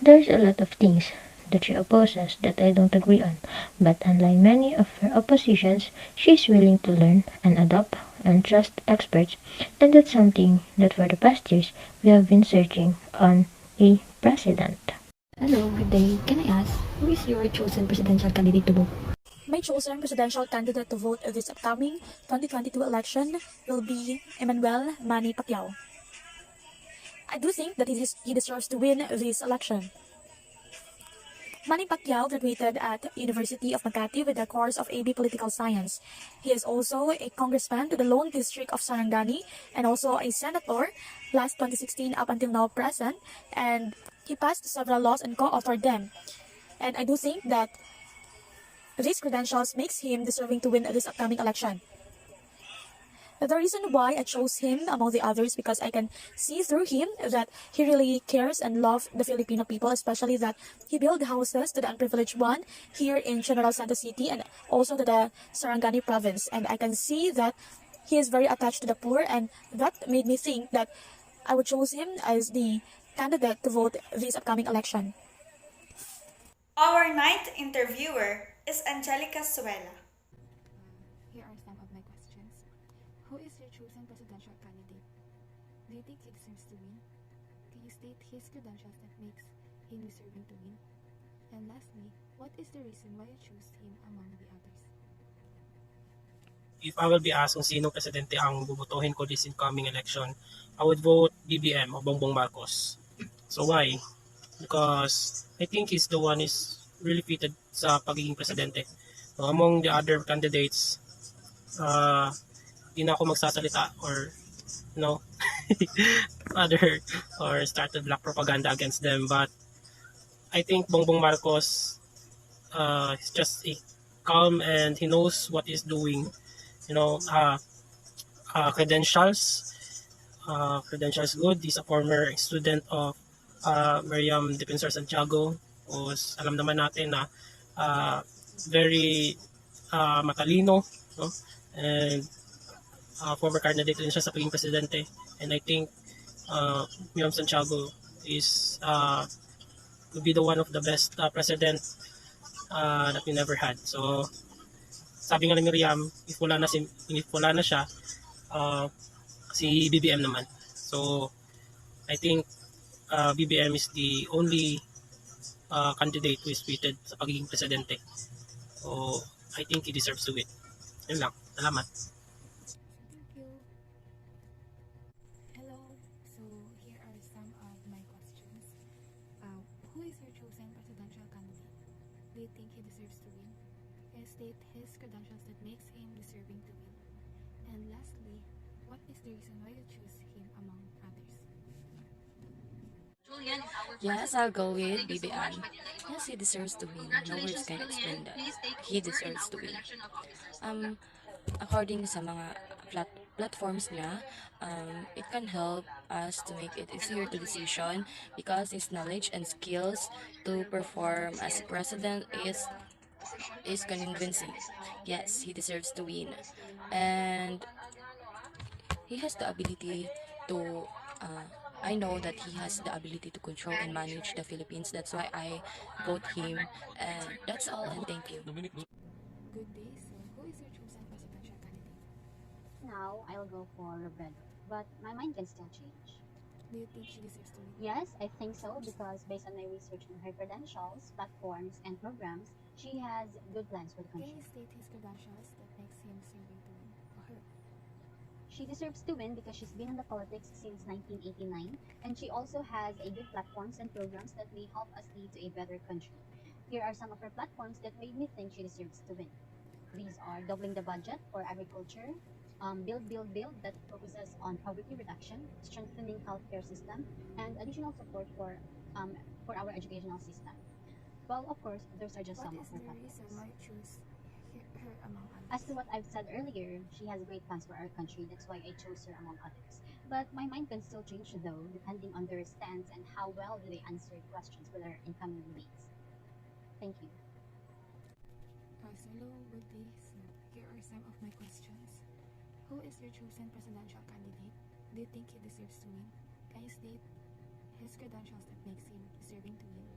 There's a lot of things that she opposes that I don't agree on, but unlike many of her oppositions, she is willing to learn and adopt and trust experts, and that's something that for the past years we have been searching on a president. Hello, good day. Can I ask, who is your chosen presidential candidate to vote? My chosen presidential candidate to vote this upcoming 2022 election will be Emmanuel Manny Pacquiao. I do think that he deserves to win this election. Manny Pacquiao graduated at University of Makati with a course of AB Political Science. He is also a congressman to the Lone District of Sarangani and also a senator last 2016 up until now present, and he passed several laws and co-authored them. And I do think that these credentials makes him deserving to win this upcoming election. The reason why I chose him among the others because I can see through him that he really cares and loves the Filipino people, especially that he built houses to the unprivileged one here in General Santos City and also to the Sarangani province. And I can see that he is very attached to the poor, and that made me think that I would choose him as the candidate to vote this upcoming election. Our ninth interviewer is Angelica Suela. Here are some of my questions. Who is your chosen presidential candidate? Do you think he deserves to win? Can you state his credentials that makes him deserving to win? And lastly, what is the reason why you choose him among the others? If I will be asked kung sino presidente ang bubutuhin ko this incoming election, I would vote BBM o Bongbong Marcos. So why? Because I think he's the one is really fitted sa pagiging presidente. So among the other candidates, di na ako magsasalita or other or started black propaganda against them. But I think Bongbong Marcos is just a calm and he knows what he's doing. Credentials good. He's a former student of Miriam Defensor Santiago. Alam naman natin na very matalino, no? And former candidate din siya sa pagiging presidente. And I think Miriam Santiago is will be the one of the best president that we never had. So sabi nga ni Miriam, if wala na siya, si BBM naman. So I think BBM is the only candidate who is fitted sa pagiging presidente. So I think he deserves to win. Yun lang. Salamat. Thank you. Hello. So here are some of my questions. Who is your chosen presidential candidate? Do you think he deserves to win? Can you state his credentials that makes him deserving to win? And lastly, what is the reason why you choose him among others? Yes, I'll go with BBM. Yes, he deserves to win. No words can explain that. He deserves to win. According sa mga platforms niya, it can help us to make it easier to decision because his knowledge and skills to perform as president is convincing. Yes, he deserves to win. And he has the ability to I know that he has the ability to control and manage the Philippines. That's why I vote him. And that's all, and thank you. Good day. So who is your chosen presidential candidate? Now, I'll go for Robredo, but my mind can still change. Do you think she deserves to win? Yes, I think so because based on my research on her credentials, platforms, and programs, she has good plans for the Can country. you state his credentials that makes him deserving to win? Or her? She deserves to win because she's been in the politics since 1989, and she also has a good platforms and programs that may help us lead to a better country. Here are some of her platforms that made me think she deserves to win. These are doubling the budget for agriculture, Build that focuses on poverty reduction, strengthening healthcare system, and additional support for our educational system. Well, of course, those are just some of her platforms. Why choose her among others? As to what I've said earlier, she has great plans for our country. That's why I chose her among others. But my mind can still change though, depending on their stance and how well do they answer questions with our incoming debates. Thank you. Hello, good day. So here are some of my questions. Who is your chosen presidential candidate? Do you think he deserves to win? Can you state his credentials that makes him deserving to win?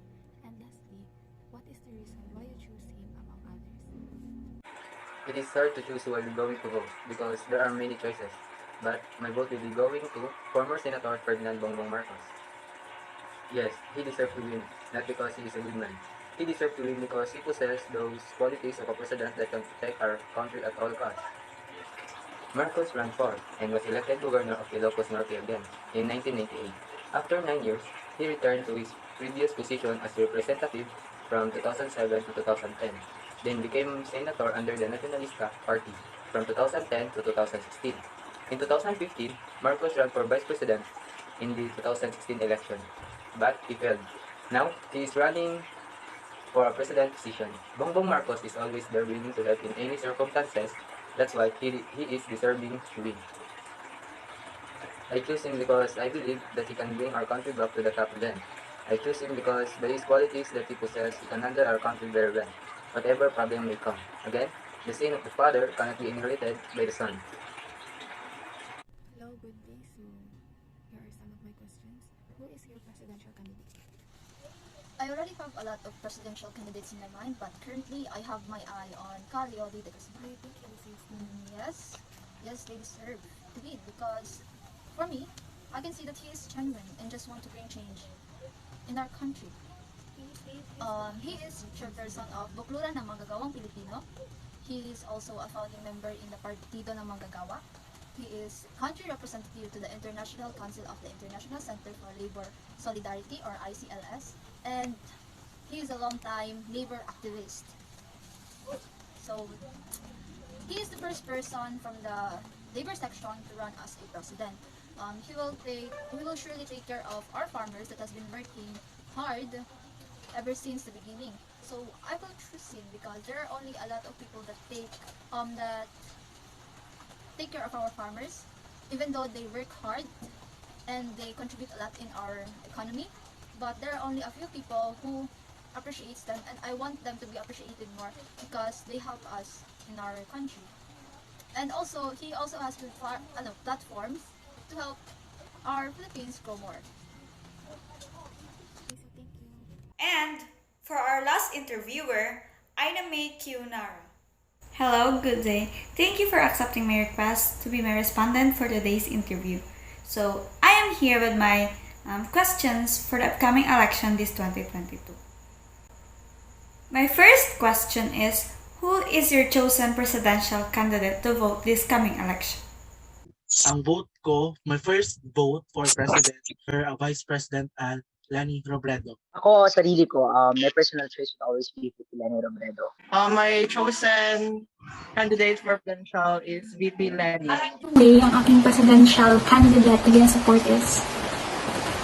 And lastly, what is the reason why you choose him among others? It is hard to choose who I will be going to vote because there are many choices. But my vote will be going to former Senator Ferdinand Bongbong Marcos. Yes, he deserves to win, not because he is a good man. He deserves to win because he possesses those qualities of a president that can protect our country at all costs. Marcos ran for and was elected governor of Ilocos Norte again in 1998. After 9 years, he returned to his previous position as representative from 2007 to 2010, then became senator under the Nacionalista Party from 2010 to 2016. In 2015, Marcos ran for vice president in the 2016 election, but he failed. Now, he is running for a president position. Bongbong Marcos is always there willing to help in any circumstances. That's why he is deserving to win. I choose him because I believe that he can bring our country back to the top again. I choose him because by his qualities that he possesses, he can handle our country very well, whatever problem may come. Again, the sin of the father cannot be inherited by the son. Hello, good day. So, here are some of my questions. Who is your presidential candidate? I already have a lot of presidential candidates in my mind, but currently I have my eye on Carlo de Cosme. Do you think he deserves to win? Yes, they deserve to win because for me, I can see that he is genuine and just want to bring change in our country. Can you state his He is chairperson of Bukluran ng Manggagawang Pilipino. He is also a founding member in the Partido ng Manggagawa. He is country representative to the International Council of the International Center for Labor Solidarity or ICLS, and he is a long-time labor activist. So he is the first person from the labor section to run as a president. He will surely take care of our farmers that has been working hard ever since the beginning. So I will choose him because there are only a lot of people that take care of our farmers, even though they work hard and they contribute a lot in our economy. But there are only a few people who appreciates them, and I want them to be appreciated more because they help us in our country. And also, he also has good platforms to help our Philippines grow more. Okay, so thank you. And for our last interviewer, Ina May Kiyunara. Hello, good day. Thank you for accepting my request to be my respondent for today's interview. So, I am here with my questions for the upcoming election this 2022. My first question is, who is your chosen presidential candidate to vote this coming election? Ang vote ko, my first vote for president or vice president Lani Robredo. Ako, sarili ko, my personal choice would always be Lenny Robredo. My chosen candidate for presidential is VP Lenny. Today, ang aking presidential candidate na ginasupport is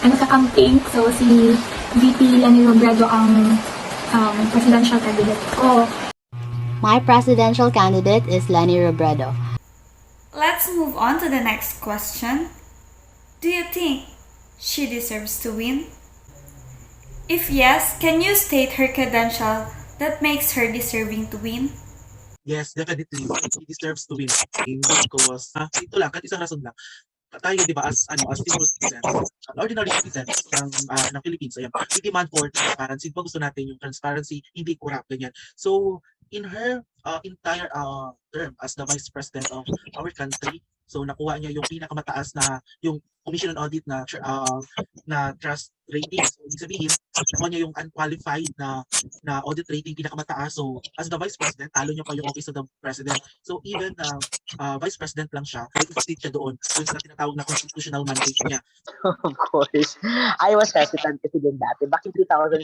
ang nagka-campaign. So, si VP Lenny Robredo ang presidential candidate ko. My presidential candidate is Lenny Robredo. Let's move on to the next question. Do you think she deserves to win? If yes, can you state her credential that makes her deserving to win? Yes, definitely. He deserves to win. Because, ito lang, kahit isang rason lang. Tayo, di ba, as simple citizens, ordinary citizens ng Philippines, ayan, we demand for transparency. Di ba gusto natin yung transparency, hindi corrupt, ganyan. So, in her entire term as the vice president of our country, so nakuha niya yung pinakamataas na yung Commission on Audit na trust rating. So, ibig sabihin, nakuha niya yung unqualified na audit rating pinakamataas. So, as the vice president, talo niya pa yung office of the president. So, even vice president lang siya, nag-state siya doon sa tinatawag na constitutional mandate niya. Of course. I was hesitant kasi din dati. Back in 2015,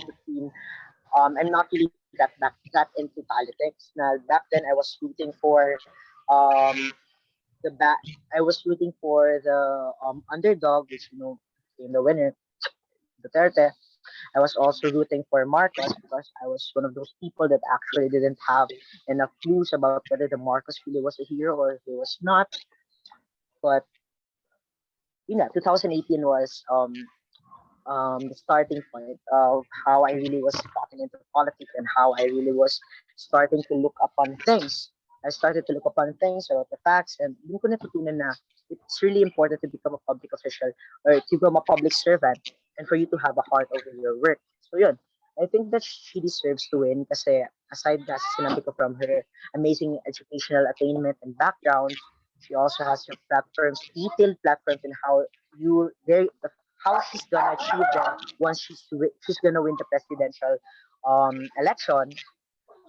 I'm not really got into politics. Now, back then, I was rooting for I was rooting for the underdog, which became the winner, Duterte. I was also rooting for Marcos because I was one of those people that actually didn't have enough clues about whether the Marcos really was a hero or if he was not. But 2018 was the starting point of how I really was getting into politics and how I really was starting to look upon things. I started to look upon things about the facts, and dun ko natutunan na it's really important to become a public official or to become a public servant and for you to have a heart over your work. So yun, I think that she deserves to win kasi aside na sinabi ko from her amazing educational attainment and background, she also has her platforms, detailed platforms in how how she's gonna achieve them once she's gonna win the presidential election.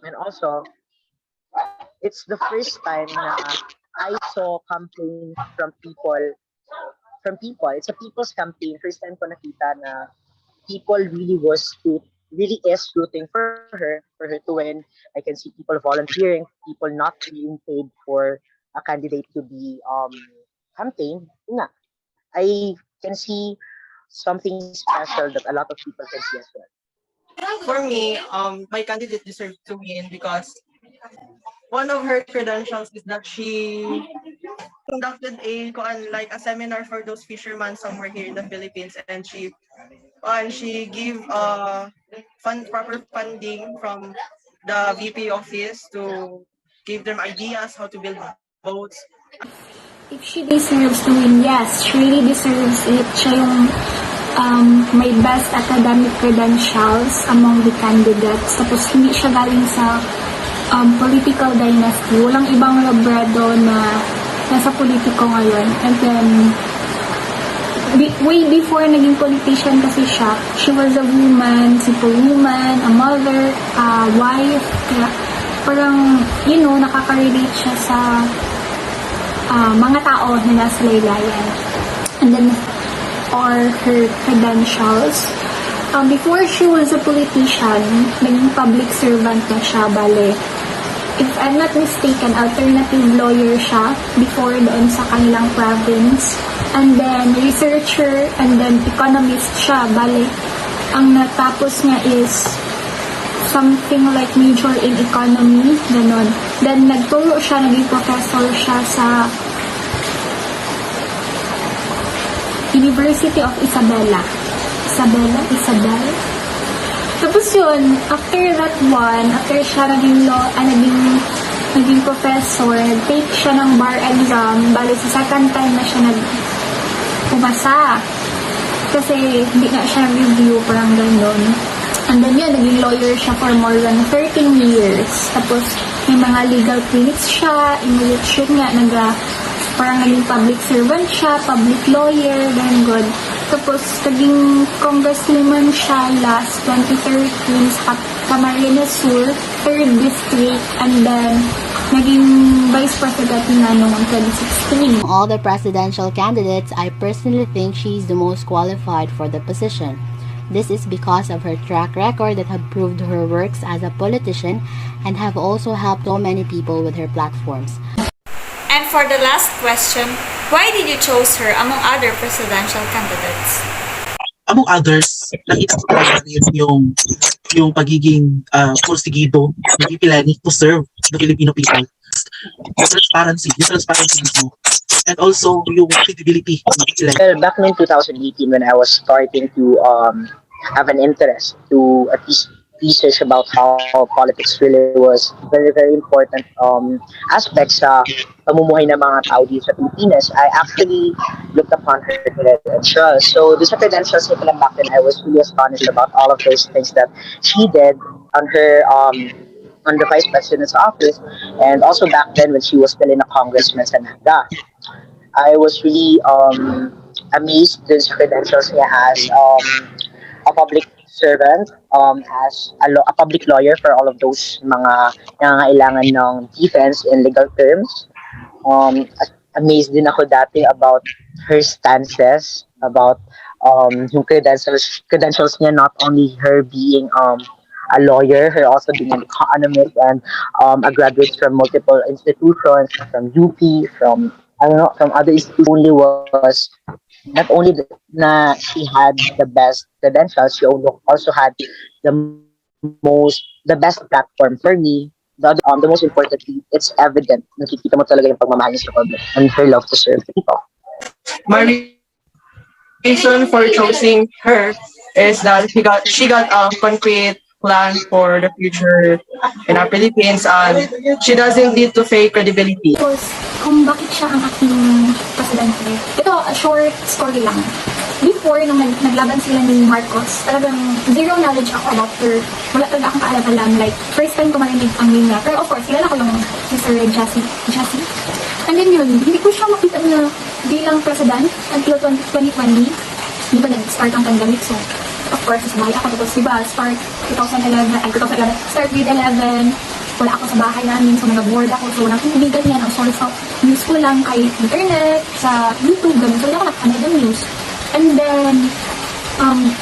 And also, it's the first time na I saw campaign from people. It's a people's campaign. First time ko nakita na people really is rooting for her to win. I can see people volunteering, people not being paid for a candidate to be campaign. Yun nga, I can see something special that a lot of people can see as well. For me, my candidate deserves to win because one of her credentials is that she conducted a seminar for those fishermen somewhere here in the Philippines, and she gave proper funding from the VP office to give them ideas how to build boats. If she deserves to win, yes, she really deserves it. Siya yung may best academic credentials among the candidates. Tapos hindi siya galing sa political dynasty. Walang ibang Robredo na nasa politiko ngayon. And then, way before naging politician kasi siya, she was a woman, simple woman, a mother, a wife. Kaya parang, nakaka-relate siya sa mga tao na nasa laylayan. And then, or her credentials. Before she was a politician, naging public servant na siya, bale. If I'm not mistaken, alternative lawyer siya before doon sa kanilang province. And then, researcher, and then economist siya, bale. Ang natapos niya is something like major in economy, ganon. Then, nagturo siya, naging professor siya sa University of Isabela. Isabel. Tapos yun, after that one, after siya naging professor, nag-take siya ng bar exam, bali sa second time na siya pumasa. Kasi hindi na siya review, parang gano'n. And then yun, naging lawyer siya for more than 13 years. Tapos may mga legal clinics siya, in which yun nga, parang naging public servant siya, public lawyer, then good. Tapos, naging congresswoman siya last 2013 sa Camarines Sur, 3rd District, and then naging vice president na noong 2016. All the presidential candidates, I personally think she's the most qualified for the position. This is because of her track record that have proved her works as a politician and have also helped so many people with her platforms. And for the last question, why did you choose her among other presidential candidates? Among others, nakita ko talaga yung pagiging porsigido ng Pilani to serve the Filipino people. The transparency mismo. And also yung credibility ng Pilani. Well, back in 2018 when I was starting to have an interest to at least research about how politics really was very, very important aspects sa pamumuhay ng mga tao dito sa Pilipinas, I actually looked upon her credentials. So, sa credentials niya pala back then, I was really astonished about all of those things that she did on her on the Vice President's office, and also back then when she was still in a congressman sa NAGA. I was really amazed with sa credentials niya as a public servant, as a public lawyer for all of those mga nangangailangan ng defense in legal terms. Amazed din ako dati about her stances, about yung credentials niya, not only her being a lawyer, her also being an economist and a graduate from multiple institutions, from UP, from other institutions. Only was not only na she had the best credentials, she also had the best platform. For me, the most importantly, it's evident. Nakikita mo talaga yung pagmamahal niya sa public and her love to serve people. My reason for choosing her is that she got a concrete plan for the future in our Philippines, and she doesn't need to fake credibility. Kung bakit siya ang ating presidente. Ito, a short story lang. Before, nung naglaban sila ni Marcos, talagang zero knowledge ako about her. Wala talaga akong kaalam-alam. Like, first time ko marinig ang name niya. Pero of course, kilala ko yung Mr. Jassy. And then yun, hindi ko siya makita na bilang president until 2020. di ba nag-start ang pandemic, so of course, sa bahay ako, tapos di ba, start 2011, start grade 11, wala ako sa bahay namin, so nag-board ako, so walang kaibigan yan, ang source of news ko lang kay internet, sa YouTube, ganun, so hindi ako nakakanood ng news. And then,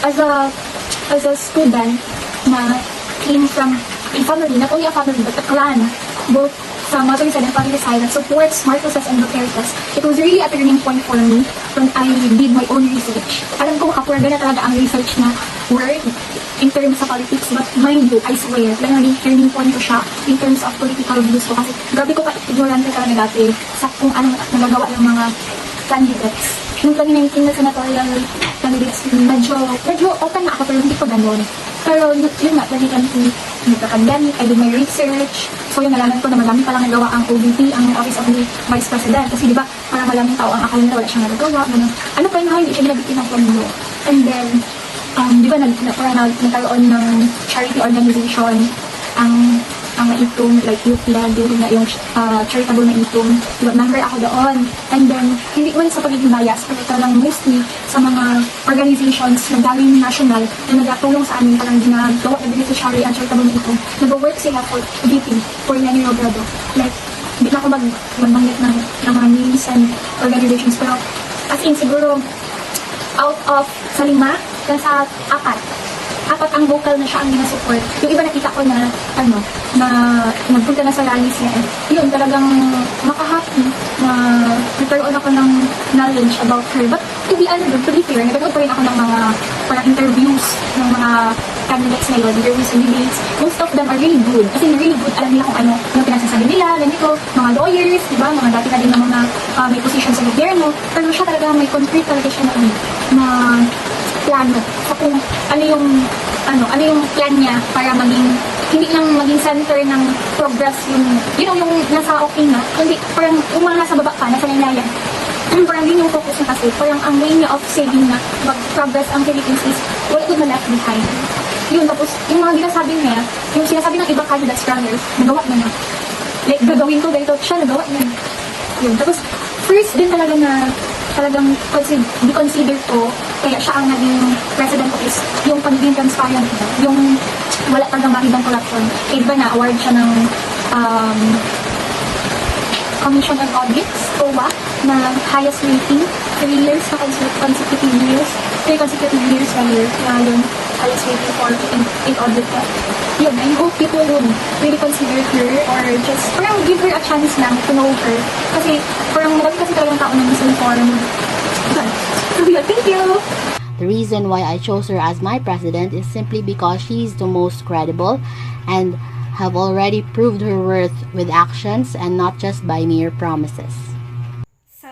as a student na came from a family, not only a family, but a clan, both sa mother side and father side that supports Marcoses and Dutertes, it was really a turning point for me when I did my own research. Alam ko, makapurga na talaga ang research na word in terms of politics, but mind you, I swear, talagang turning point ko siya in terms of political views ko kasi grabe ko ignorante talaga dati sa kung anong nagagawa ng mga candidates. Yung 2019 na senatorial candidates, medyo open na ako pero hindi ko ganun. Pero yun nga, 2020, nagka-pandemic, I did my research. So yun, nalaman ko na marami palang nagawa ang OVP, ang Office of the Vice President. Kasi di ba, parang maraming tao ang akala na wala siyang nagagawa. Ano pa yun, hindi siya ginagit ng pondo. And then, di ba, nagkaroon ng charity organization, ang Itum, like youth led, yung charitable na Itum. Diba, member ako doon. And then, hindi man sa pagiging bias, pero talagang mostly sa mga organizations na galing national na nagtulong sa amin, parang ginagawa na beneficiary ang charitable na Itum. Nag-work sila for VP, for Lenny Robredo. Like, hindi na ako magbanggit ng mga names and organizations, pero as in, siguro, out of sa 5, nasa 4 ang vocal na siya ang ginasupport. Yung iba nakita ko na, na nagpunta na sa rallies niya. Yun, talagang makahappy na nagkaroon ako ng knowledge about her. But to be fair, nagkaroon pa rin ako ng mga parang interviews ng mga candidates ngayon, interviews and debates. Most of them are really good. Kasi really good, alam nila kung ano pinagsasabi nila, ganito, mga lawyers, di ba? Mga dati na din na mga may position sa gobyerno. Pero siya talaga may concrete talaga siya na plano sa kung ano yung plan niya para hindi lang maging center ng progress yung nasa okay na, kundi parang yung mga nasa baba pa, nasa laylayan. Parang din yung focus niya kasi, parang ang way niya of saving na mag-progress ang Philippines is what could na left behind. Yun, tapos yung mga ginasabi niya, yung sinasabi ng iba candidates runners, nagawa na niya. Like, gagawin ko ganito, siya nagawa niya. Yun, tapos first din talaga na talagang consider ko kaya siya ang naging president ko is yung pagiging transparent, yung wala talagang makitang corruption. Iba na award siya ng Commission on Audits, COA, na highest rating, 3 years na consecutive years, 3 consecutive years na yung highest rating for in audit. Yun, I hope people would really consider her or just parang give her a chance lang to know her. Kasi parang marami kasi talagang tao na misinformed. So yeah, thank you! The reason why I chose her as my president is simply because she's the most credible and have already proved her worth with actions and not just by mere promises. So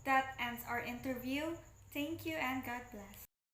that ends our interview. Thank you and God bless.